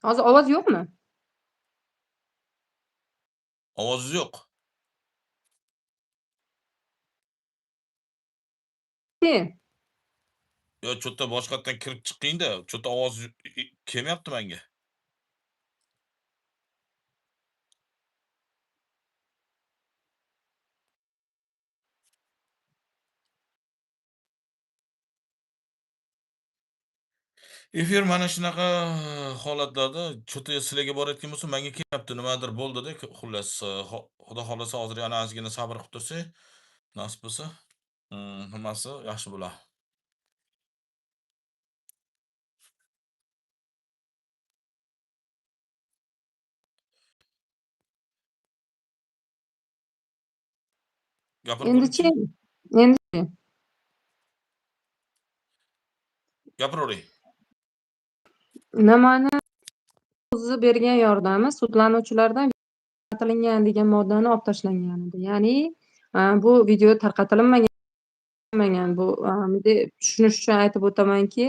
Hozir ovoz yo'qmi? Ovozingiz yo'q. Yo, cho'ta boshqatdan kirib chiqing-da, cho'ta ovoz kelmayapti menga. Efir mana shunaqa holatlarda cho'ta sizlarga borayotgan bo'lsa, menga kelyapti, nimadir bo'ldi-da, xullas, Xudo xolasa hozir yana ozgina sabr qilib tursak, nasib bo'lsa, hammasi yaxshi bo'ladi. Gapirib Endi-chi? ko'ring-chi. Endi Gapiravering. nimani qizi bergan yordami sudlanuvchilardan tarqatilgan degan moddani olib tashlangan edi. Ya'ni bu video tarqatilmagan. Bu tushunish uchun aytib o'tamanki,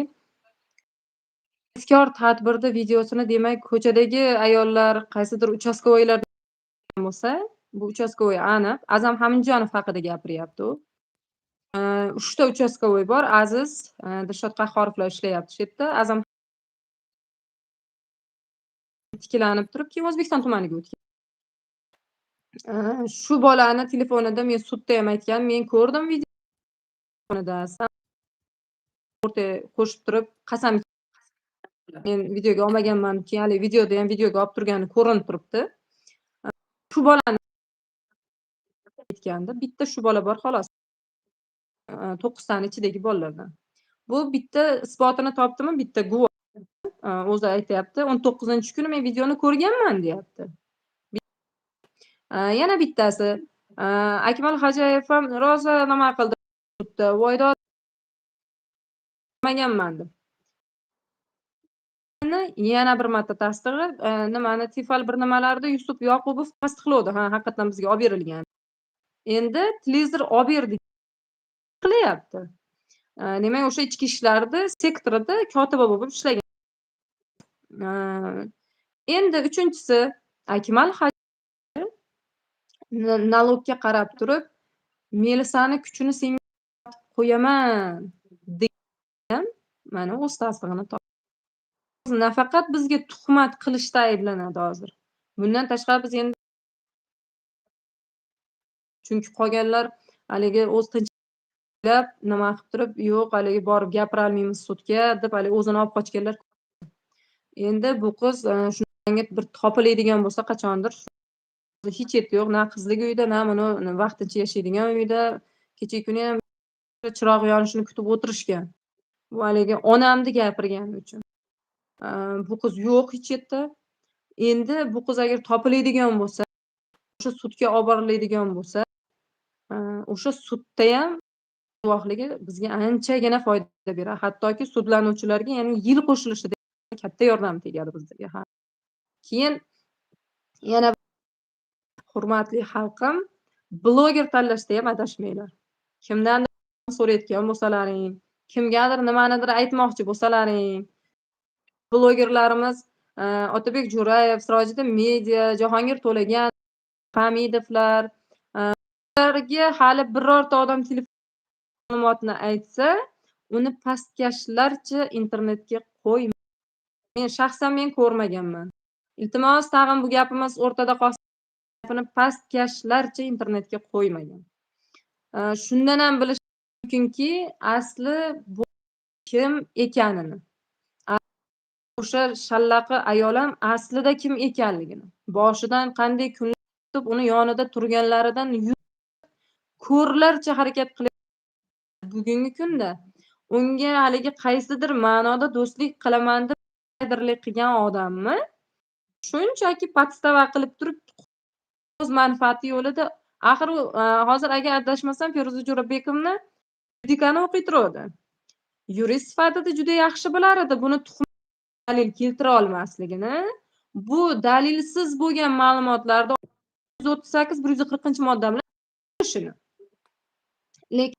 tezkor tadbirda videosini demak ko'chadagi ayollar qaysidir uchastkovoylar bo'lsa, bu uchastkovoy aniq Azam Hamidjonov haqida gapiryapti u. 3 ta uchastkovoy bor. Aziz, Dilshod Qahhorovlar ishlayapti shu yerda. Azam tiklanib turib, keyin O'zbekiston tumaniga o'tgan. Shu bolani telefonida men sudda ham aytganman, men ko'rdim videoda. Qo'shib turib, qasam men videoga olmaganman, keyin hali videoda ham videoga olib turgani ko'rinib turibdi. Shu bolani aytganda, bitta shu bola bor xolos. 9 tani ichidagi bolalardan. Bu bitta isbotini topdimi, bitta guvoh o'zi aytyapti. 19-kuni men videoni ko'rganman deyapti. Yana bittasi Akmal Xo'jayev ham rosa nima qildi, voydod qilmaganman deb. Yana bir marta tasdig'i nimani Tifal bir nimalarda Yusuf Yoqubov tasdiqlovdi. Haqiqatan bizga olib berilgan. Endi televizor olib berdik qilyapti. Demak, o'sha ichki ishlarda sektorida kotiba bo'lib ishlagan. Endi uchinchisi Akmal nalogga qarab turib, Melisani kuchini senga qo'yaman degan mana o'z tasdig'ini topdi. Nafaqat bizga tuhmat qilishda ayblanadi hozir. Bundan tashqari biz endi chunki qolganlar haligi o'z tinchlikab nima qilib turib, yo'q haligi borib gapira olmaymiz sudga deb haligi o'zini olib qochganlar. Endi bu qiz shunga bir topiladigan bo'lsa qachondir hech yeti yo'q, na qizlik uyda, na buni vaqtincha yashaydigan uyda kecha kuni ham chiroq yonishini kutib o'tirishgan. Bu haligi onamni gapirgani uchun. Bu qiz yo'q hech yerda. Endi bu qiz agar topiladigan bo'lsa, o'sha sudga olib boriladigan bo'lsa, o'sha sudda ham guvohligi bizga anchagina foyda beradi. Hattoki sudlanuvchilarga ya'ni yil qo'shilishida katta yordam tegadi bizga. Keyin yana hurmatli xalqim, bloger tanlashda ham adashmanglar. Kimdandir so'rayotgan bo'lsalaring, kimgadir nimanidir aytmoqchi bo'lsalaring, blogerlarimiz Otabek Jo'rayev, Sirojiddin Media, Jahongir To'lagan, Hamidovlar ularga hali birorta odam telefon ma'lumotni aytsa, uni pastkashlarcha internetga qo'ying. Men shaxsan ko'rmaganman. Iltimos, tag'in bu gapimiz o'rtada qolsin. Gapini pastkashlarcha internetga qo'ymagan. Shundan ham bilish mumkinki, asli bu kim ekanini. O'sha shallaqi ayol ham aslida kim ekanligini, boshidan qanday kunlar o'tib uni yonida turganlaridan ko'rlarcha harakat qilib bugungi kunda unga haligi qaysidir ma'noda do'stlik qilaman deb qadrli qilgan odammi shunchaki podstava qilib turib o'z manfaati yo'lida axir u hozir agar adashmasam Feruza Jo'rabekovni yuridikani o'qiy turadi. Yurist sifatida juda yaxshi bilar edi buni dalil keltira olmasligini. Bu dalilsiz bo'lgan ma'lumotlarda 138-140 modda bilan ishini. Lekin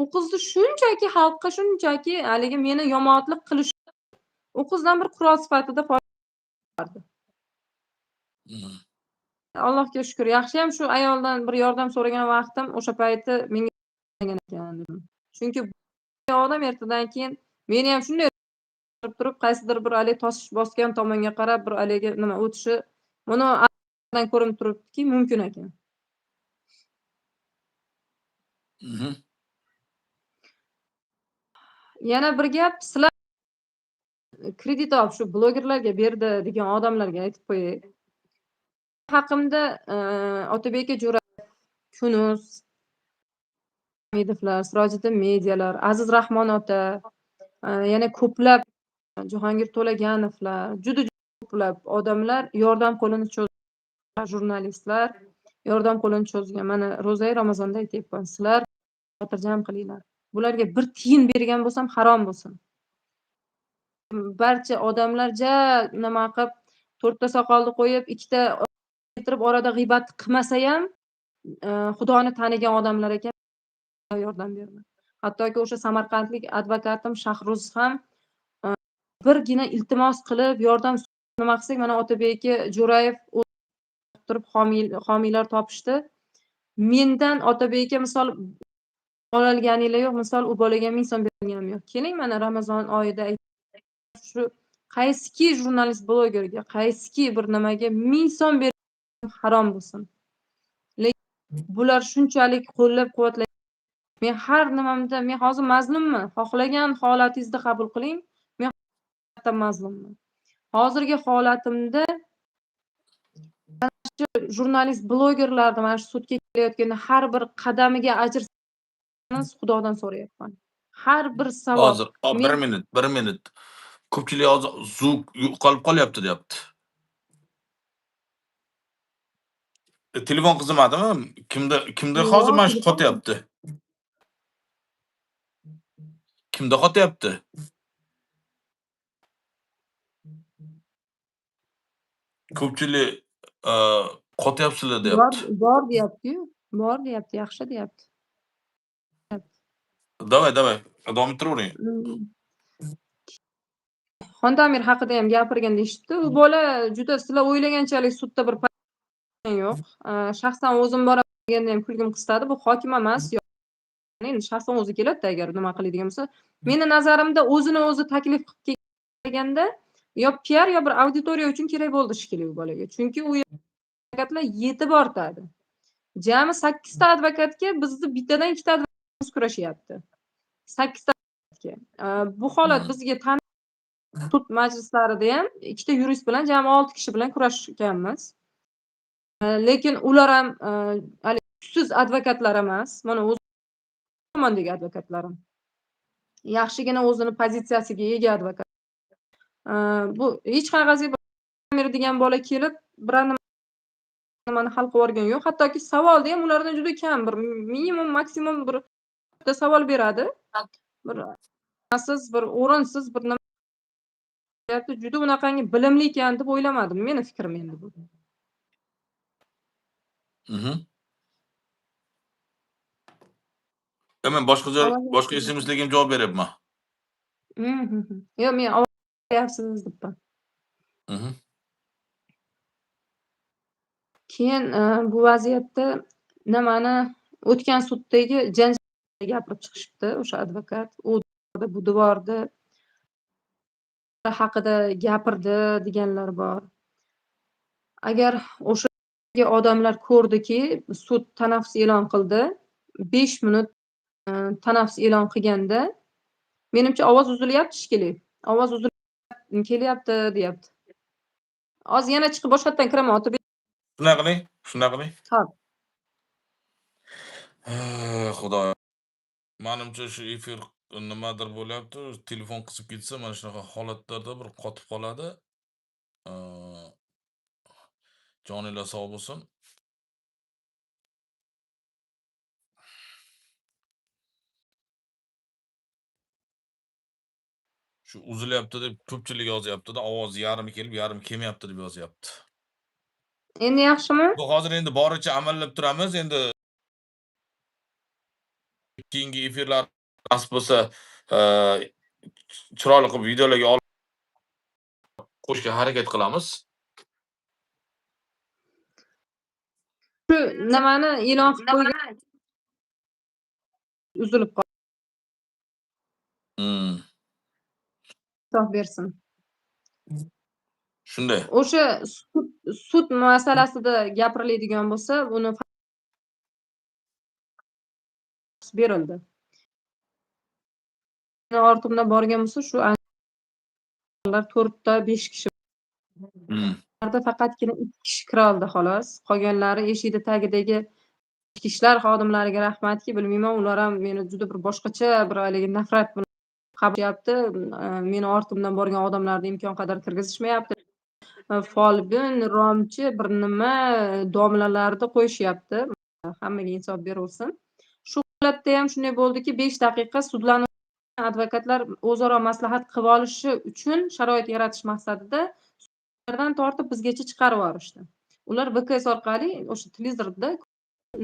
u qizni shunchaki xalqqa shunchaki haligi meni yomonlik qilish u qizdan bir qurol sifatida foydalanardi. Allohga shukr, yaxshiyam shu ayoldan bir yordam so'ragan vaqtim o'sha payti menga ekan dedim. Chunki bu odam ertadan keyin meni ham shunday turib qaysidir bir haligi tosh bosgan tomonga qarab bir haligi nima o'tishi buni ko'rinib turibdiki mumkin ekan. Yana bir gap, sizlar kredit olib shu blogerlarga berdi degan odamlarga aytib qo'yay. Haqimda Otabek Jo'rayev, Kunuz, Hamidovlar, Sirojiddin Medialar, Aziz Rahmon ota, yana ko'plab Jahongir To'laganovlar, juda ko'plab odamlar yordam qo'lini cho'zgan, jurnalistlar yordam qo'lini cho'zgan. Mana ro'zai Ramazonda aytyapman, sizlar xotirjam qilinglar. Bularga bir tiyin bergan bo'lsam harom bo'lsin. Barcha odamlar nima qilib, to'rtta soqolni qo'yib, ikkita keltirib orada g'iybat qilmasa ham Xudoni tanigan odamlar ekan yordam beraman. Hattoki o'sha samarqandlik advokatim Shahruz ham birgina iltimos qilib yordam nima qilsak, mana Otabek Jo'rayev turib homiylar topishdi. Mendan Otabekka misol olganinglar yo'q, misol u bolaga 1000 so'm berganim yo'q. Keling, mana Ramazon oyida shu qaysiki jurnalist blogerga, qaysiki bir nimaga 1000 so'm berib harom bo'lsin. Lekin bular shunchalik qo'llab-quvvatlaydi. Men har nimamda men hozir mazlumman. Xohlagan holatingizni qabul qiling. Men mazlumman. Hozirgi holatimda shu jurnalist blogerlarni mana shu sudga kelayotganda har bir qadamiga ajr Xudodan so'rayapman. Har bir savol Hozir, men 1 minut. Ko'pchilik hozir zvuk yo'qolib qolyapti, deyapti. Telefon xizmatimi? Kimda hozir yo'q, mana shu telefon qotyapti? Kimda qotyapti? Ko'pchilik qotyapsizlar, bor deyapti. bor deyapti-yu. Bor deyapti, yaxshi deyapti. Давай, davom ettiravering. Xontamir haqida ham gapirganda eshitdi. U bola juda sizlar o'ylaganchalik sudda bir yo'q. Shaxsan o'zim boraman deganda ham kulgim qistadi. Bu hokim emas, endi shaxsan o'zi keladi agar nima qiladigan bo'lsa. Meni nazarimda o'zini o'zi taklif qilib kelganda yo piar yo bir auditoriya uchun kerak bo'ldi shekilli u bolaga. Chunki u advokatlar yetib ortadi. Jami 8 ta advokatga bizni bittadan 2 ta advokatimiz kurashyapti. 8 ta advokatga. Bu holat bizga sud majlislarida ham 2 ta yurist bilan jami 6 kishi bilan kurashganmiz. Lekin ular ham hali kuchsiz advokatlar emas. Mana o'z tomondagi advokatlarim. Yaxshigina o'zini pozitsiyasiga ega advokat. Bu hech qanaqasiga degan bola kelib biror nimani hal qilib yuborgani yo'q. Hattoki savolda ham ulardan juda kam, bir minimum maksimum bir bitta savol beradi. Bir bir o'rinsiz bir nima juda unaqangi bilimli ekan deb o'ylamadim. Meni fikrim endi bu. Men boshqa SMS-larga ham javob beryapman. Yo'q, men ovoz debman. Keyin bu vaziyatda nimani o'tgan suddagi janjalni gapirib chiqishibdi o'sha advokat. U bu devorda haqida gapirdi deganlar bor. Agar o'sha odamlar ko'rdiki, sud tanaffus e'lon qildi. 5 minut tanaffus e'lon qilganda menimcha ovoz uzilyapti shekilli. Ovoz kelyapti, deyapti. Hozir yana chiqib boshqatdan kiraman. Shunday qiling. Xo'p. Xudoyo. Menimcha shu efir nimadir bo'lyapti. Telefon qisib ketsa, mana shunaqa holatlarda bir qotib qoladi. Joninglar sog' bo'lsin. Shu uzilyapti deb ko'pchilik yozyapti-da, ovoz yarimi kelib, yarimi kelmayapti deb yozyapti. Endi yaxshimi? Bu hozir endi boricha amallab turamiz. Endi keyingi efirlar nasib bo'lsa, chiroyli qilib videolarga olib qo'shishga harakat qilamiz. Shu nimani e'lon qilib qo'ygan uzilib qoldi. Izoh bersin. Shunday. O'sha sud masalasida gapiriladigan bo'lsa, buni berildi. Meni ortimdan borgan bo'lsa, shu 4 ta 5 kishi. Faqatgina 2 kishi kira oldi xolos. Qolganlari eshik tagidagi ichki ishlar xodimlariga rahmatki, bilmayman, ular ham meni juda bir boshqacha bir haligi nafrat bilan qabul qilyapti. Meni ortimdan borgan odamlarni imkon qadar kirgizishmayapti. Folbin, romchi, bir nima domlalarni qo'yishyapti. Hammaga insof beraversin. Shu holatda ham shunday bo'ldiki, 5 daqiqa sudlanuvchi advokatlar o'zaro maslahat qilib olishi uchun sharoit yaratish maqsadida sudlardan tortib bizgacha chiqarib yuborishdi. Ular VKS orqali o'sha televizorda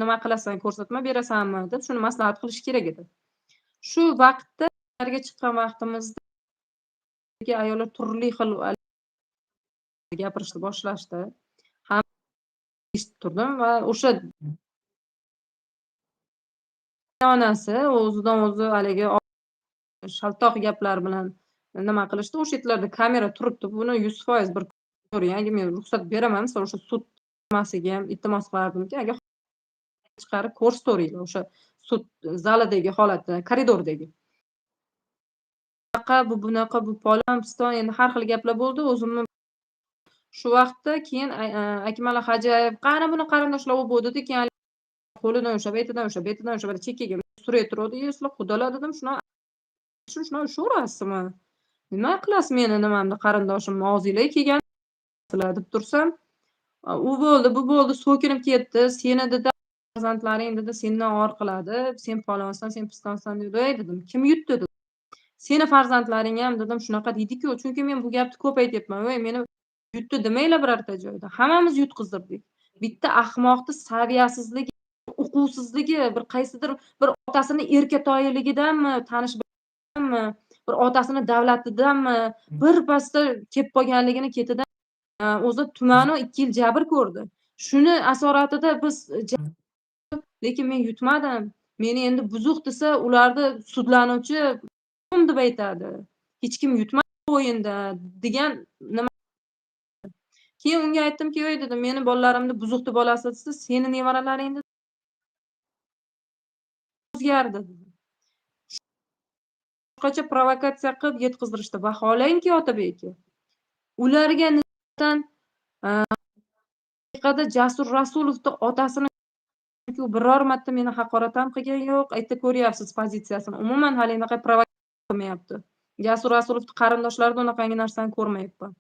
nima qilasan, ko'rsatma berasanmi deb shuni maslahat qilish kerak edi. Shu vaqtda chiqqan vaqtimizda ayollar turli xil gapirishni boshlashdi. Ham eshitib turdim va o'sha onasi o'zidan o'zi haligi shaltoq gaplar bilan nima qilishdi. O'sha yerlarda kamera turibdi. Buni 100% bir ko'ring. Agar men ruxsat beraman, misol o'sha sud nimasiga ham iltimos qilardimki, agar chiqarib ko'rsatavringlar o'sha sud zalidagi holatni, koridordagi. Bunaqa, bu palon, piston, endi har xil gaplar bo'ldi. O'zimni shu vaqtda keyin Akmal Hajayev qani buni qarindoshlar u bo'ldi-da, keyin qo'lidan ushlab, aytidan ushlab, chekkaga surib turadi. "Esla xudolar" dedim, shunaqa ushaverasizmi? Nima qilasiz meni nimamni, qarindoshimni og'zinglarga kelganini deb tursam, u bo'ldi, bu bo'ldi, so'kinib ketdi. "Seni" dedi, "farzandlaring" dedi, "sendan or qiladi. Sen palonsan, sen pistonsan" dedi. "Ey" dedim, "kim yutdi" dedim. "Seni farzandlaring ham" dedim, "shunaqa deydi-ku." Chunki men bu gapni ko'p aytyapman. "Voy, meni yutdi demanglar birorta joyda. Hammamiz yutqizdirdik." Bitta ahmoqni saviyasizligi, uquvsizligi, bir qaysidir bir otasini erkatoyiligidanmi, tanish bilanmi, bir otasini davlatidanmi, birpasda kelib qolganligini ketidan o'zi tumanu 2 yil jabr ko'rdi. Shuni asoratida biz lekin men yutmadim. Meni endi buzuq desa, ularni sudlanuvchi deb aytadi. Hech kim yutmadi bu o'yinda degan nima. Keyin unga aytdimki, "Voy" dedim, "meni bolalarimni buzuqni bolasi desa, seni nevaralaringni o'zgardi" dedim. Boshqacha provokatsiya qilib yetkazdirishdi. Vaholanki Otabek aka, ularga nisbatan haqiqatda Jasur Rasulovni otasini u biror marta meni haqorat ham qilgani yo'q. Aytib ko'ryapsiz pozitsiyasini. Umuman hali unaqa provokatsiya qilmayapti. Jasur Rasulovni qarindoshlarida unaqangi narsani ko'rmayapman.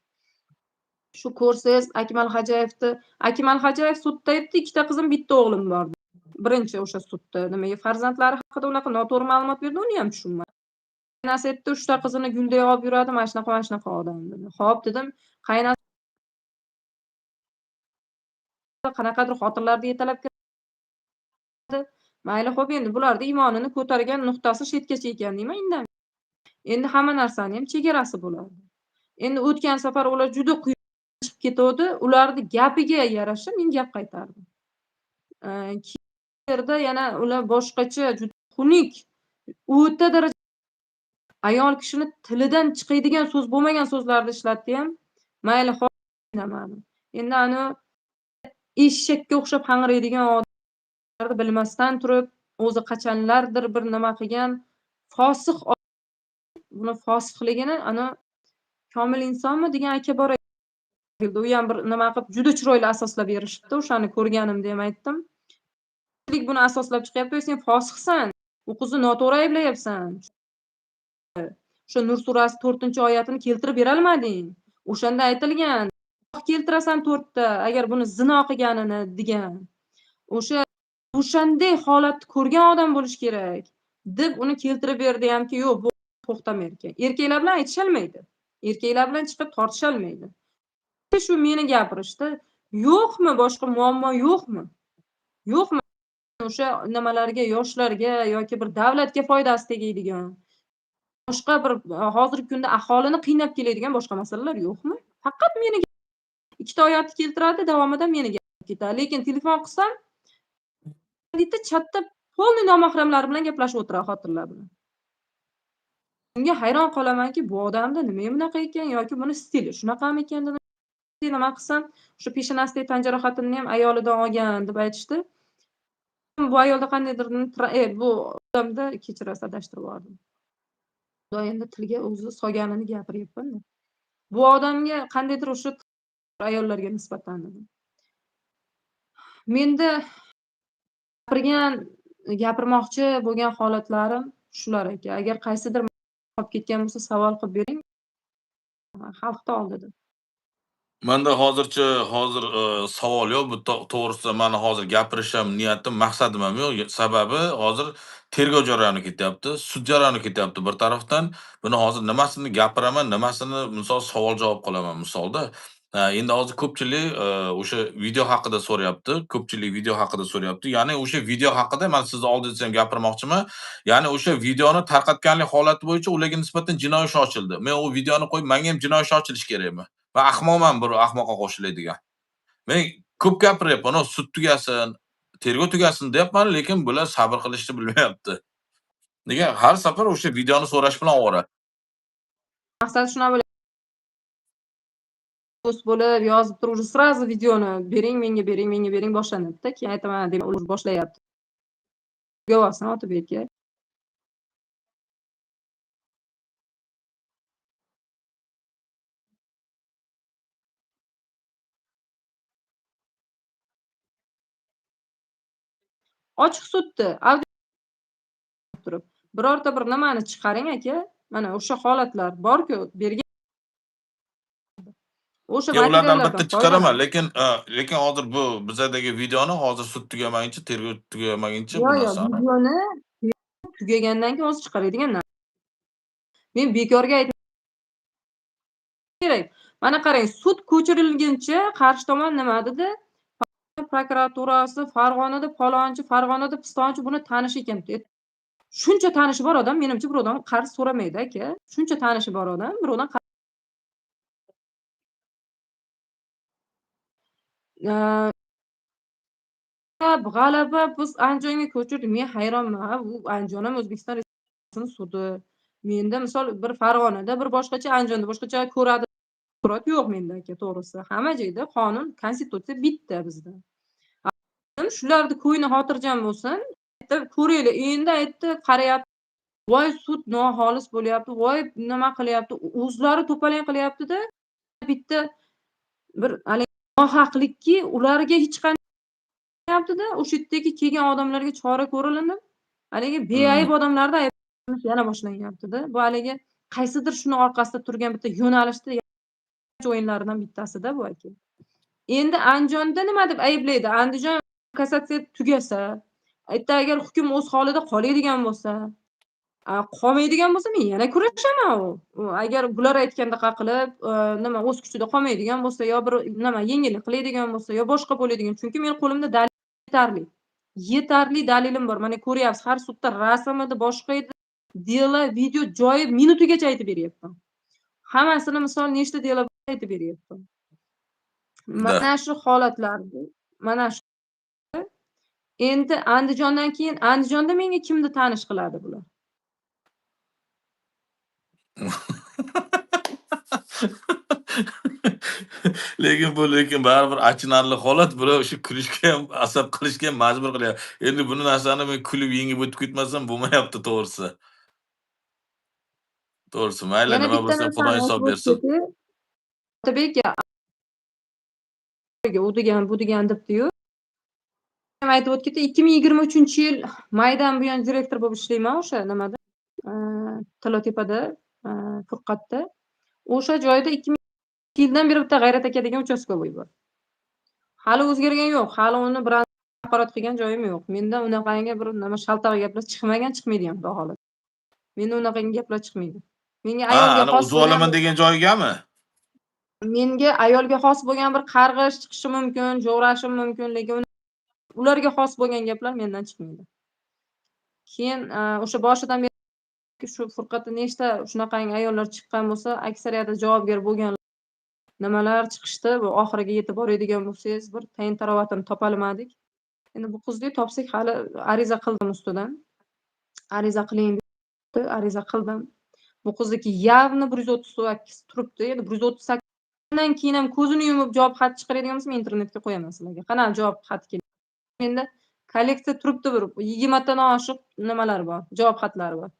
Shu ko'rsangiz Akmal Xo'jayev sudda aytdi, 2 ta qizim, 1 ta o'g'lim bor. Birinchi o'sha sudda. Nimaga farzandlari haqida unaqa noto'g'ri ma'lumot berdi, uni ham tushunmadim. Qaynasi aytdi, 3 ta qizini gulday olib yuradi, mana shunaqa odam dedi. Xo'p dedim, qaynasi qanaqadir xotinlarni yetalab keldi. Mayli xo'p, endi bularni iymonini ko'targan nuqtasi shu yergacha ekan deyman, indamay. Endi hamma narsani ham chegarasi bo'ladi. Endi o'tgan safar ular juda chiqib ketuvdi. Ularni gapiga yarasha men gap qaytardim. Yerda yana ular boshqacha juda xunuk, o'ta darajada ayol kishini tilidan chiqadigan so'z bo'lmagan so'zlarni ishlatdi-ham. Mayli xo'p, indamadim. Endi eshakka o'xshab hang'iraydigan odamlarni bilmasdan turib, o'zi qachonlardir bir nima qilgan fosiq buni fosiqligini Komil insonmi degan aka bor edi. U ham bir nima qilib juda chiroyli asoslab berishibdi. O'shani ko'rganimda ham aytdim. Buni asoslab chiqyapti. "Sen fosiqsan. U qizni noto'g'ri ayblayapsan. O'sha Nur surasi 4-oyatini keltirib berolmading. O'shanda aytilgan, keltirasan 4 ta agar buni zino qilganini" degan. O'shanday holatni ko'rgan odam bo'lish kerak deb uni keltirib berdi-hamki, "Yo'q, bu to'xtamay ekan." Erkaklar bilan aytisholmaydi. Erkaklar bilan chiqib tortisholmaydi. Shu meni gapirishdi. Yo'qmi, boshqa muammo yo'qmi? Yo'qmi? O'sha nimalarga, yoshlarga yoki bir davlatga foydasi tegadigan, boshqa bir hozirgi kunda aholini qiynab keladigan boshqa masalalar yo'qmi? Faqat meni 2 ta oyatni keltiradi, davomida meni gapirib ketadi. Lekin telefon qilsam, bitta chatda polniy nomahramlar bilan gaplashib o'tiradi xotinlar bilan. Unga hayron qolamanki, bu odamda nima bunaqa ekan yoki buni stili shunaqami ekan dedim. Nima qilsam, o'sha peshonasidagi tan jarohatini ham ayolidan olgan deb aytishdi. Bu ayolda qandaydir bu odamda kechirasiz, adashtirib yubordim. Xudo endi tilga o'zi solganini gapiryapman-da. Bu odamga qandaydir o'sha ayollarga nisbatan dedim. Menda gapirmoqchi bo'lgan holatlarim shular aka. Agar qaysidir qolib ketgan bo'lsa savol qilib bering. Xalqni oldida. Menda hozir savol yo'q. Bu to'g'risida mani hozir gapirishim niyatim, maqsadim ham yo'q. Sababi hozir tergov jarayoni ketyapti, sud jarayoni ketyapti bir tarafdan. Buni hozir nimasini gapiraman, nimasini misol savol-javob qilaman misolda. Endi hozir ko'pchilik o'sha video haqida so'rayapti. Ko'pchilik video haqida so'rayapti. Ya'ni o'sha video haqida men sizni oldingizda ham gapirmoqchiman. Ya'ni o'sha videoni tarqatganlik holati bo'yicha ularga nisbatan jinoiy ish ochildi. Men u videoni qo'yib, menga ham jinoiy ish ochilishi kerakmi? Men ahmoqman, bir ahmoqqa qo'shiladigan. Men ko'p gapiryapman, sud tugasin, tergov tugasin deyapman, lekin bular sabr qilishni bilmayapti. Nega har safar o'sha videoni so'rash bilan ovora. Maqsad shunaqa bo'ladi. Post bo'lib yozib turib, srazu videoni bering, menga bering, menga bering boshlanadi-da. Keyin aytaman, demak ular boshlayapti. Guvohsan Otabek aka. Ochiq sudda turib. Birorta bir nimani chiqaring aka. Mana o'sha holatlar bor-ku, bergan o'sha Ularni materiallardan albatta chiqaraman, foydalaning. lekin hozir bu bizadagi videoni hozir sud tugamaguncha, tergov tugamaguncha bu Yo, narsani videoni tugagandan keyin o'zi chiqaradigan narsa. Men bekorga aytib kerak. Mana qarang, sud ko'chirilguncha qarshi tomon nima dedi? Prokuraturasi Farg'onada pistonchi buni tanish ekan. Shuncha tanishi bor odam menimcha birovdan qarz so'ramaydi aka. Shuncha tanishi bor odam birovdan g'alaba biz Andijonga ko'chirdik. Men hayronman. Bu Andijon ham O'zbekiston Respublikasining sudi. Menda misol bir Farg'onada, bir boshqacha, Andijonda boshqacha ko'radi. Surat yo'q menda aka, to'g'risi. Hamma joyda qonun, konstitutsiya bitta bizda. Shularni ko'ngli xotirjam bo'lsin. Ko'ringlar, endi aytdi, qarayapti. Voy sud noxolis bo'lyapti, voy nima qilyapti, o'zlari to'palang qilyapti-da. Bitta bir nohaqlikki ularga hech qanday yapti-da, o'sha yerdagi kelgan odamlarga chora ko'rilindi. Haligi beayb odamlarni ayblashni yana boshlanyapti-da. Bu haligi qaysidir shuni orqasida turgan bitta yo'nalishda o'yinlaridan bittasida bu aka. Endi Andijonda nima deb ayblaydi? Andijon kassatsiya tugasa, aytdi agar hukm o'z holida qoladigan bo'lsa, qolmaydigan bo'lsa men yana kurashaman u. Agar bular aytgandaqa qilib, nima o'z kuchida qolmaydigan bo'lsa, yo bir nima yengillik qiladigan bo'lsa, yo boshqa bo'ladigan. Chunki men qo'limda dalil yetarli. Yetarli dalilim bor. Mana ko'ryapsiz, har sudda rasm edi, boshqa edi, delo, video joyi minutigacha aytib beryapman. Hammasini misol nechta delo aytib beryapman. da. Mana shu holatlarni, mana shu endi Andijondan keyin Andijonda menga kimni tanish qiladi bular? Lekin baribir achinarli holat. Birov shu kulishga ham, asab qilishga ham majbur qilyapti. Endi buni narsani men kulib yengib o'tib ketmasam bo'lmayapti to'g'risi. To'g'risi, mayli Yana nima bitta bo'lsa ham Xudo narsani insof aytib bersin. o'tdi. Otabek u degan, bu degan debdi-yu. Ham aytib o'tib ketdi. 2023-yil maydan buyon direktor bo'lib ishlayman o'sha nimada, Talotepada, Furqatda. O'sha joyda 2002-yildan beri bitta G'ayrat aka degan uchastkovoy bor. Hali o'zgargan yo'q. Hali uni bilan haqorat qilgan joyim yo'q. Mendan unaqangi bir nima shaltoq gaplar chiqmagan, chiqmaydi ham xudo xohlasa. Mendan unaqangi gaplar chiqmaydi. Menga ayolga Ana xos uzib bo'lgan olaman degan joyigami? bir qarg'ish chiqishi mumkin, jo'rashim mumkin, lekin ularga xos bo'lgan gaplar mendan chiqmaydi. Keyin o'sha boshidan beri shu Furqatda nechta shunaqangi ayollar chiqqan bo'lsa, aksariyati javobgar bo'lgan nimalar chiqishdi. Bu oxiriga yetib boradigan bo'lsangiz, bir tayin tarovatini topolmadik. Endi bu qizni topsak hali ariza qildim ustidan. Ariza qiling debdi, ariza qildim. Bu qizniki явно 138 turibdi. Endi 138 dan keyin ham ko'zini yumib javob xat chiqaradigan bo'lsa, men internetga qo'yaman sizlarga. Qanaqa javob xat keldi? Endi kolleksiya turibdi, bir 20 tadan oshiq nimalar bor, javob xatlari bor.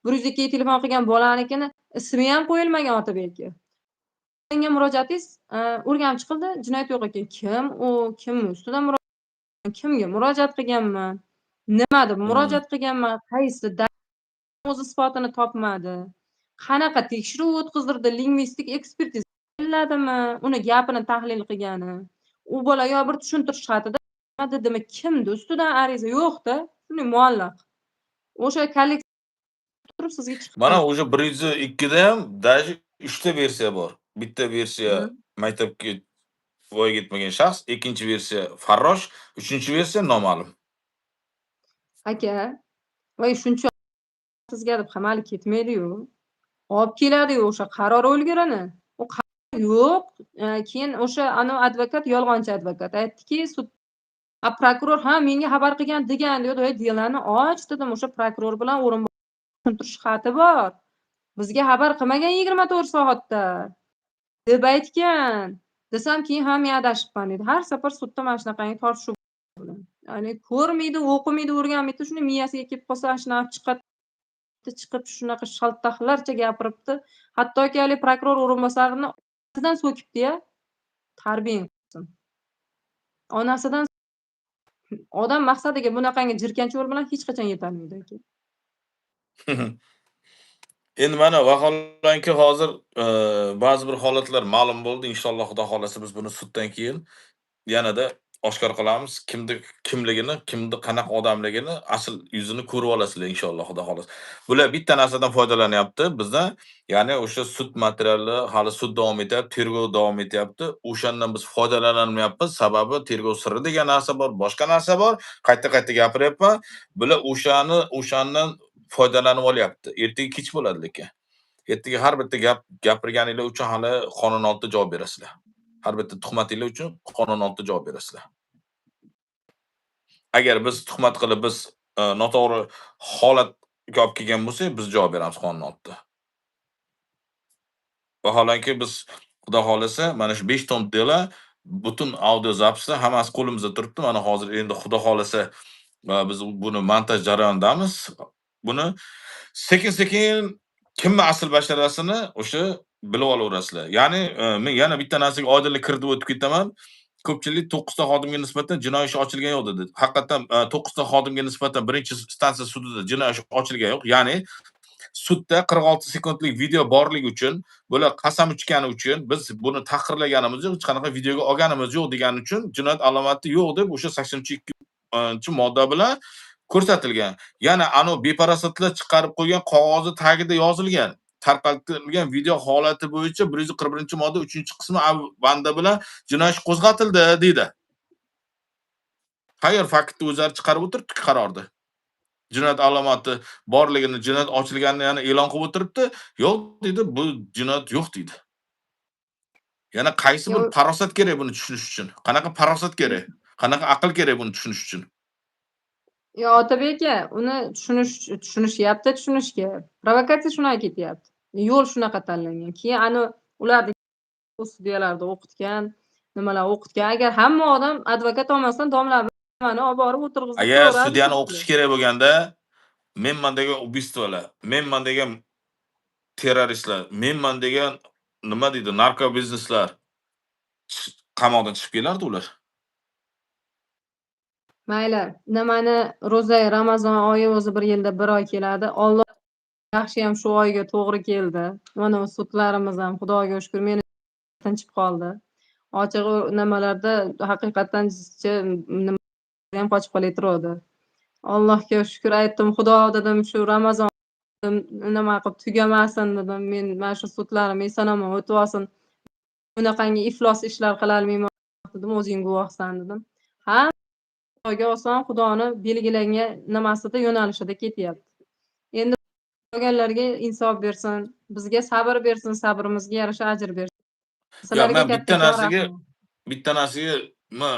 102 ga telefon qilgan bolanikini ismi ham qo'yilmagan Otabek aka. Menga murojaatingiz o'rganib chiqildi, jinoyat yo'q ekan. Kim u? Kim ustidan kimga murojaat qilganman? Nima deb murojaat qilganman? Qaysi o'z isbotini topmadi? Qanaqa tekshiruv o'tkazdirdi? Lingvistik ekspertiza qiladimi? Uni gapini tahlil qilgani? U bola yo bir tushuntirish xatida dedimi? Kimdi? Ustidan ariza yo'q-da. Shunday muallaq. O'sha kolleksiya turib sizga Mana chiqqan. o'sha 102 da ham даже 3 ta versiya bor. Bitta versiya maktabga voyaga yetmagan shaxs, ikkinchi versiya farrosh, uchinchi versiya noma'lum. Aka, voy shuncha sizga deb hamali ketmaydi-yu. Olib keladi-yu o'sha qaror o'lgirini. U yo'q. Keyin o'sha advokat yolg'onchi advokat aytdiki, sud prokuror menga xabar qilgan degan dedi. "Voy delani och" dedim. O'sha prokuror bilan tushuntirish xati bor. Bizga xabar qilmagan 24 soatda deb aytgan. Desam keyin men adashibman dedi. Har safar sudda mana shunaqangi tortishuv bilan. Ya'ni ko'rmaydi, o'qimaydi, o'rganmaydi, shuni miyasiga kelib qolsa shunaqa chiqib shunaqa shaltoqlarcha gapiribdi. Hattoki hali prokuror o'rinbosarini onasidan so'kibdi-ya. Tarbiyang qilsin. Onasidan odam maqsadiga bunaqangi jirkanch yo'l bilan hech qachon yetolmaydi aka. Endi mana vaholanki hozir, ba'zi bir holatlar ma'lum bo'ldi. Inshaalloh Xudo xolasa biz buni suddan keyin yanada oshkor qilamiz. Kimligini, kimni qanaqa odamligini, asl yuzini ko'rib olasizlar inshaalloh Xudo xolasa. Bular bitta narsadan foydalanyapti bizda, ya'ni o'sha sud materiali hali sud davom etyapti, tergov davom etyapti. O'shandan biz foydalanolmayapmiz. Sababi tergov siri degan narsa bor, boshqa narsa bor. Qayta-qayta gapiryapman. Bular o'shandan foydalanib olyapti. Ertaga kech bo'ladi lekin. Ertaga har bitta gapirganinglar uchun hali qonun oldida javob berasizlar. Har bitta tuhmatinglar uchun qonun oldida javob berasizlar. Agar biz tuhmat qilib biz noto'g'ri holatga olib kelgan bo'lsak, biz javob beramiz qonun oldida. Vaholanki biz Xudo xolasa mana shu 5 tom dela butun audio zapisi hammasi qo'limizda turibdi. Mana hozir endi Xudo xolasa biz buni montaj jarayonidamiz. Buni sekin-sekin kimni asl basharasini o'sha bilib olaverasizlar. Ya'ni men yana bitta narsaga oydinlik kiritib o'tib ketaman. Ko'pchilik 9 ta xodimga nisbatan jinoiy ish ochilgan yo'q dedi. Haqiqatan 9 ta xodimga nisbatan birinchi stansiya sudida jinoiy ish ochilgan yo'q. Ya'ni sudda 46 sekundlik video borligi uchun, bular qasam ichgani uchun biz buni tahqirlaganimiz yo'q, hech qanaqa videoga olganimiz yo'q degani uchun jinoyat alomati yo'q deb o'sha 82 modda bilan ko'rsatilgan. Yana anu befarosatlar chiqarib qo'ygan qog'ozi tagida yozilgan. Tarqatilgan video holati bo'yicha 141-modda 3-qismi banda bilan jinoiy ish qo'zg'atildi deydi. Qayер faktni o'zlari chiqarib o'tiribdi qarorda. Jinoyat alomati borligini, jinoyat ochilganini yana e'lon qilib o'tiribdi. Yo'q dedi, bu jinoyat yo'q dedi. Yana qaysi bir farosat kerak buni tushunish uchun? Qanaqa farosat kerak? Qanaqa aql kerak buni tushunish uchun? Otabek aka, uni tushunishga. Provokatsiya shunaqa ketyapti. Yo'l shunaqa tanlangan. Keyin ularni studiyalarda o'qitgan, nimalar o'qitgan. Agar hamma odam advokat olmasdan domlani olib borib o'tirg'izib Agar ko'radi. sudyani o'qitish kerak bo'lganda, menman degan ubistvalar, menman degan terroristlar, menman degan nima deydi, narko bizneslar qamoqdan chiqib kelardi ular. Mayli, nimani ro'za Ramazon oyi o'zi bir yilda bir oy keladi. Alloh yaxshiyam shu oyga to'g'ri keldi. Mana sudlarimiz ham Xudoga shukr meni tinchib qoldi. Ochig'i nimalarda haqiqatan nima ham qochib qolaytiradi. Allohga shukr aytdim. Xudo dedim shu Ramazon nima qilib tugamasin dedim. Men mana shu sudlarim eson-omon o'tib olsin. Bunaqangi iflos ishlar qilolmayman dedim. O'zing guvohsan dedim. Xudoga oson, Xudoni belgilangan nimasida yo'nalishida ketyapti. Endi qolganlarga insof bersin, bizga sabr bersin, sabrimizga yarasha ajr bersin. Yo'q, men kattakon bitta narsaga men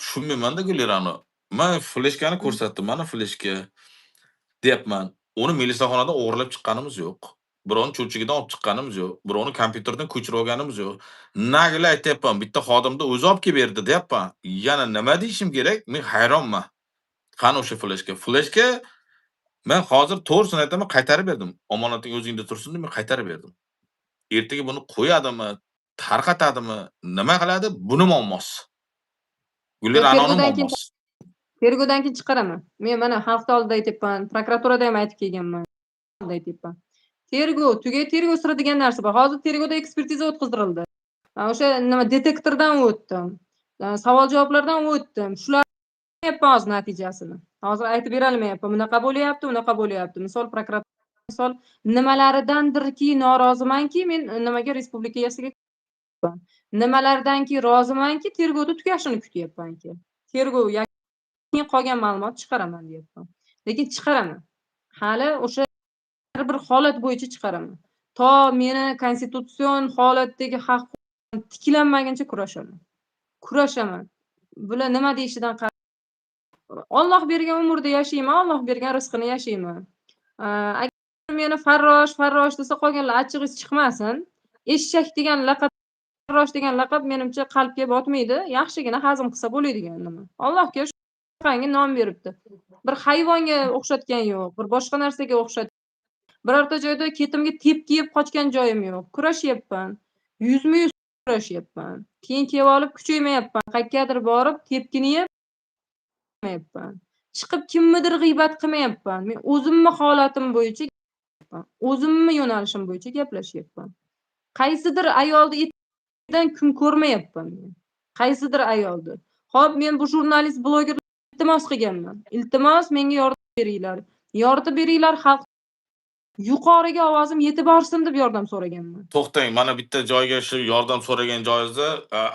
tushunmayman-da Gulirani. Men fleshkani ko'rsatdim, mana fleshka deyapman. Uni milisaxonadan o'g'irlab chiqqanimiz yo'q. Birovni cho'chigidan olib chiqqanimiz yo'q. Birovni kompyuterdan ko'chirib olganimiz yo'q. Nagilar aytyapman, bitta xodimni o'zi olib kelib berdi deyapman. Yana nima deyishim kerak? Men hayronman. Qani o'sha fleshka? Fleshka men hozir to'g'risini aytaman, qaytarib berdim. Omonating o'zingda tursin deb men qaytarib berdim. Ertaga buni qo'yadimi, tarqatadimi, nima qiladi? Buni muammosi. Gulira'noni muammosi. Tergovdan keyin chiqaraman. Men mana xalq oldida aytyapman, prokuraturada ham aytib kelganman. Aytyapman. Tergov siri degan narsa bor. Hozir tergovda ekspertiza o'tkazildi. O'sha nima detektordan o'tdim. Savol-javoblardan o'tdim. Shularni aytayapman hozir natijasini. Hozir aytib bera olmayapman. Bunaqa bo'lyapti. Misol nimalaridandirki norozimanki, men nimaga respublika yasiga nimalardanki rozimanki, tergovda tugashini kutyapmanki. Tergov keyin qolgan ma'lumot chiqaraman deyapman. Lekin chiqaraman. Hali o'sha har bir holat bo'yicha chiqaraman. To meni konstitutsion holatdagi haq tiklanmaguncha kurashaman. Bular nima deyishidan Alloh bergan umrda yashayman, Alloh bergan rizqini yashayman. Agar meni farrosh desa qolganlar achchig'ingiz chiqmasin. Eshak degan laqab, farrosh degan laqab menimcha qalbga botmaydi. Yaxshigina hazm qilsa bo'ladigan nima. Allohga shunaqangi nom beribdi. Bir hayvonga o'xshatgan yo'q, bir boshqa narsaga o'xshat. Birorta joyda ketimga tepki yeb qochgan joyim yo'q. Kurashyapman. Yuzma-yuz kurashyapman. Keyin kelib olib kuchaymayapman. Qayergadir borib tepkini yeb. chiqib kimnidir g'iybat qilmayapman. Men o'zimni holatim bo'yicha o'zimni yo'nalishim bo'yicha gaplashyapman. Qaysidir ayolni etidan kun ko'rmayapman men. Qaysidir ayolni. Hop, men bu jurnalist, blogerlarga iltimos qilganman. Iltimos, menga yordam beringlar. Yordam beringlar, xalq yuqoriga ovozim yetib borsin deb yordam so'raganman. To'xtang, mana bitta joyga shu yordam so'ragan joyingizda,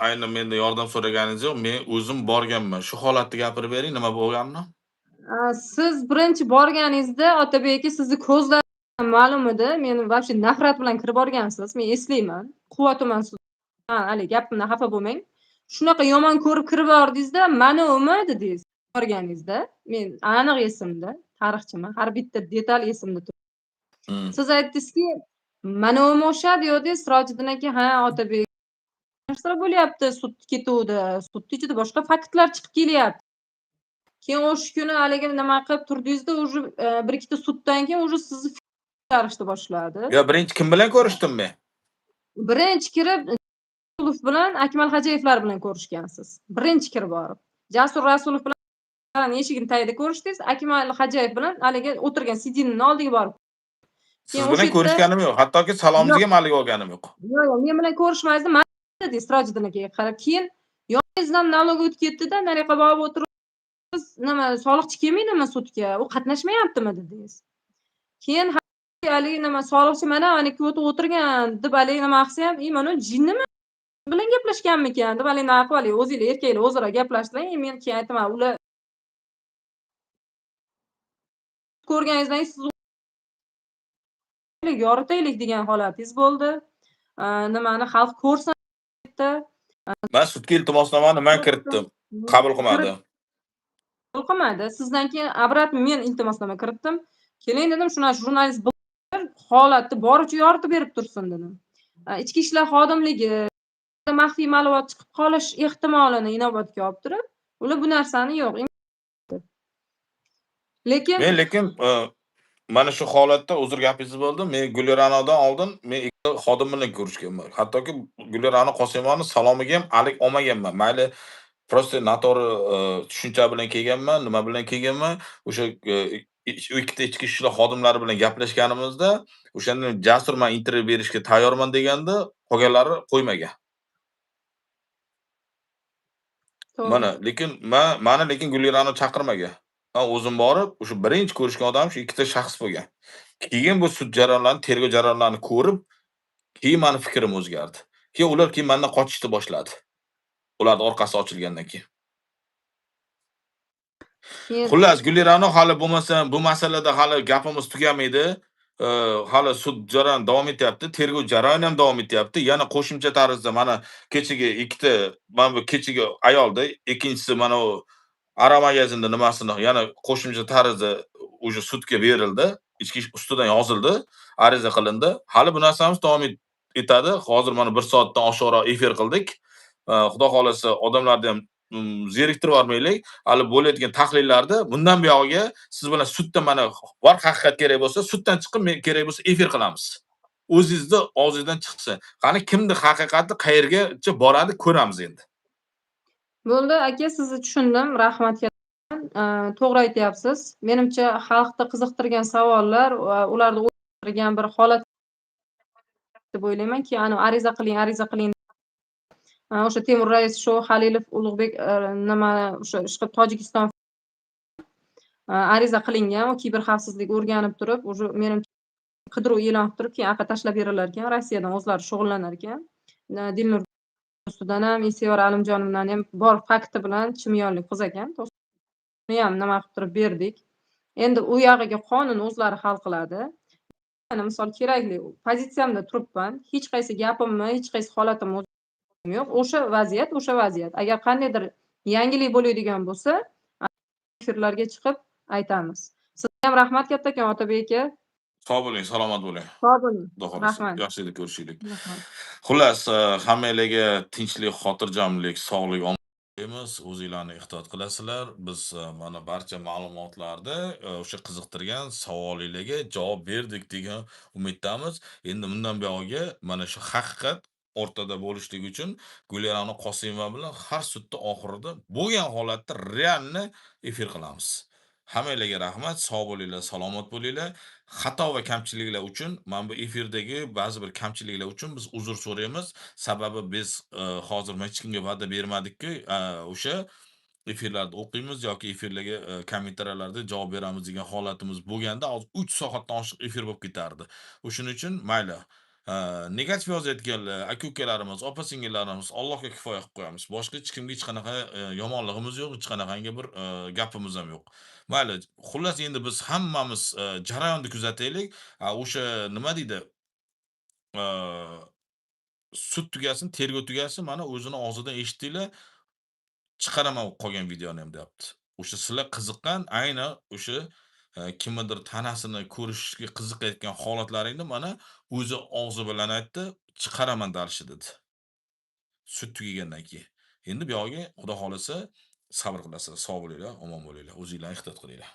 aynan menda yordam so'raganingiz yo'q. Men o'zim borganman. Shu holatni gapirib bering, nima bo'lganini? Siz birinchi borganingizda Otabek aka sizni ko'zlari ma'lum edi. Meni вообще nafrat bilan kirib borgansiz. Men eslayman. Quva tuman sud. Hali gapimdan xafa bo'lmang. Shunaqa yomon ko'rib kirib bordingizda, mana umi dedingiz borganingizda. Men aniq esimda, tarixchiman. Har bitta detal esimda turibdi. Siz aytdingizki, mana umi o'sha deyordingiz, Sirojiddin aka, ha, Otabek narsalar bo'lyapti sud ketuvdi. Sud ichida boshqa faktlar chiqib kelyapti. Keyin o'sha kuni haligi nima qilib turdingizda, уже bir ikkita suddan keyin уже sizni chiqarishni boshladi. Yo, birinchi kim bilan ko'rishdim men? Birinchi kirib Rasulov bilan Akmal Hajayevlar bilan ko'rishgansiz. Birinchi kirib borib. Jasur Rasulov bilan eshigini tagida ko'rishdingiz, Akmal Hajayev bilan haligi o'tirgan sidinning oldiga borib. Siz bilan ko'rishganim yo'q. Hattoki salomingizga ham haligi olganim yo'q. Yo'q, men bilan ko'rishmaysizda, mana dedi Sirojiddin akaga qarab. Keyin yoningizdan nalog o'tib ketdi-da, nariyoqqa borib o'tirib, nima soliqchi kelmaydimi sudga? U qatnashmayaptimi dedingiz. Keyin haligi nima soliqchi mana aniki o'tirgan deb haligi nima qilsa ham, mana jinnimi bilan gaplashganmikan deb haligi nima qilib, o'zinglar erkaklar o'zaro gaplashdilar. Men keyin aytaman, ular ko'rganingizdan siz yoritaylik degan holatingiz bo'ldi. Nimani xalq ko'rsin debdi. Men sudga iltimosnomani men kiritdim. Qabul qilmadi. Qabul qilmadi. Sizdan keyin obratno men iltimosnoma kiritdim. Keling dedim, shuna jurnalist holatni boricha yoritib berib tursin dedim. Ichki ishlar xodimligi maxfiy ma'lumot chiqib qolish ehtimolini inobatga olib turib, ular bu narsani yo'q. Lekin mana shu holatda uzr gapingiz bo'ldi. Men Guliranodan oldin men ikki xodim bilan ko'rishganman. Hattoki Gulirano Qosimovani salomiga ham alik olmaganman. Mayli prosta noto'g'ri tushuncha bilan kelganman, nima bilan kelganman. O'sha ikkita ichki ishlar xodimlari bilan gaplashganimizda, o'shanda Jasur men intervyu berishga tayyorman deganda, qolganlari qo'ymagan. Mana lekin Gulirano chaqirmagan. Men o'zim borib, o'sha birinchi ko'rishgan odam shu ikkita shaxs bo'lgan. Keyin bu sud jarayonlarini, tergov jarayonlarini ko'rib, keyin meni fikrim o'zgardi. Keyin ular mendan qochishni boshladi. Ularning orqasi ochilgandan keyin. Xullas, Gulirano hali bo'lmasa, bu masalada hali gapimiz tugamaydi. Hali sud jarayoni davom etyapti, tergov jarayoni ham davom etyapti. Yana qo'shimcha tarzda mana kechagi ikkita, mana bu kechagi ayolda, ikkinchisi mana u Ara magazinda nimasini yana qo'shimcha tarzda o'sha sudga berildi. Ichki ish ustidan yozildi, ariza qilindi. Hali bu narsamiz davom etadi. Hozir mana 1 soatdan oshiqroq efir qildik. Xudo xolasa odamlarni ham zeriktirib yormaylik. Hali bo'layotgan tahlillarda bundan buyog'iga siz bilan sudda mana bor haqiqat kerak bo'lsa, suddan chiqib men kerak bo'lsa efir qilamiz. O'zingizni og'zingizdan chiqsa, qani kimdir haqiqati qayergacha boradi ko'ramiz endi. Bo'ldi aka, sizni tushundim. Rahmat to'g'ri aytyapsiz. Menimcha xalqni qiziqtirgan savollar va ularni o'ylantirgan bir holat deb o'ylaymanki, ariza qiling. O'sha Temur rais shu Halilov Ulug'bek nima o'sha ishqib Tojikiston ariza qilingan, u kiberxavfsizlik o'rganib turib, уже menimcha qidiruv e'lon qilib turib, keyin aqqa tashlab berilar ekan. Rossiyadan o'zlari shug'ullanar ekan. Dilnur ustidan ham Sevara Alimjonovdan ham bor fakti bilan chimyonlik qiz ekan. Uni ham nima qilib turib berdik. Endi u yog'iga qonun o'zlari hal qiladi. Mana misol kerakli pozitsiyamda turibman. Hech qaysi gapimni, hech qaysi holatim yo'q. O'sha vaziyat. Agar qandaydir yangilik bo'ladigan bo'lsa, efirlarga chiqib aytamiz. Sizga ham rahmat kattakon Otabek aka. Sog' bo'ling, salomat bo'ling. Sog' bo'ling. Rahmat. Yaxshilik ko'rishaylik. Xullas, hammalarga tinchlik, xotirjamlik, sog'lik tilaymiz. O'zinglarni ehtiyot qilasizlar. Biz mana barcha ma'lumotlarni o'sha qiziqtirgan savolinglarga javob berdik degan umiddamiz. Endi bundan buyog'iga mana shu haqiqat o'rtada bo'lishligi uchun Gulirano Qosimova bilan har sudda oxirida bo'lgan holatda realni efir qilamiz. Hammanglarga rahmat. Sog' bo'linglar, salomat bo'linglar. Xato va kamchiliklar uchun, mana bu efirdagi ba'zi bir kamchiliklar uchun biz uzr so'raymiz. Sababi biz, hozir hech kimga va'da bermadikki, o'sha efirlarda o'qiymiz yoki efirlarga, kommentariyalarda javob beramiz degan holatimiz bo'lganda, hozir 3 soatdan oshiq efir bo'lib ketardi. O'shuning uchun mayli, negativ yozayotganlar, aka-ukalarimiz, opa-singillarimiz Allohga kifoya qilib qo'yamiz. Boshqa hech kimga hech qanaqa, yomonligimiz yo'q, hech qanaqangi bir, gapimiz ham yo'q. Mayli, xullas endi biz hammamiz, jarayonni kuzataylik. O'sha nima deydi, eee, sud tugasin, tergov tugasin, mana o'zini og'zidan eshitdinglar, chiqaraman qolgan videoni ham deyapti. O'sha sizlar qiziqqan, aynan o'sha, kimnidir tanasini ko'rishga qiziqayotgan holatlaringni mana o'zi og'zi bilan aytdi, chiqaraman darshi dedi. Sud tugagandan keyin. Endi buyog'iga Xudo xolasa sabr qilasizlar, sog' bo'linglar, omon bo'linglar, o'zinglarni ehtiyot qilinglar.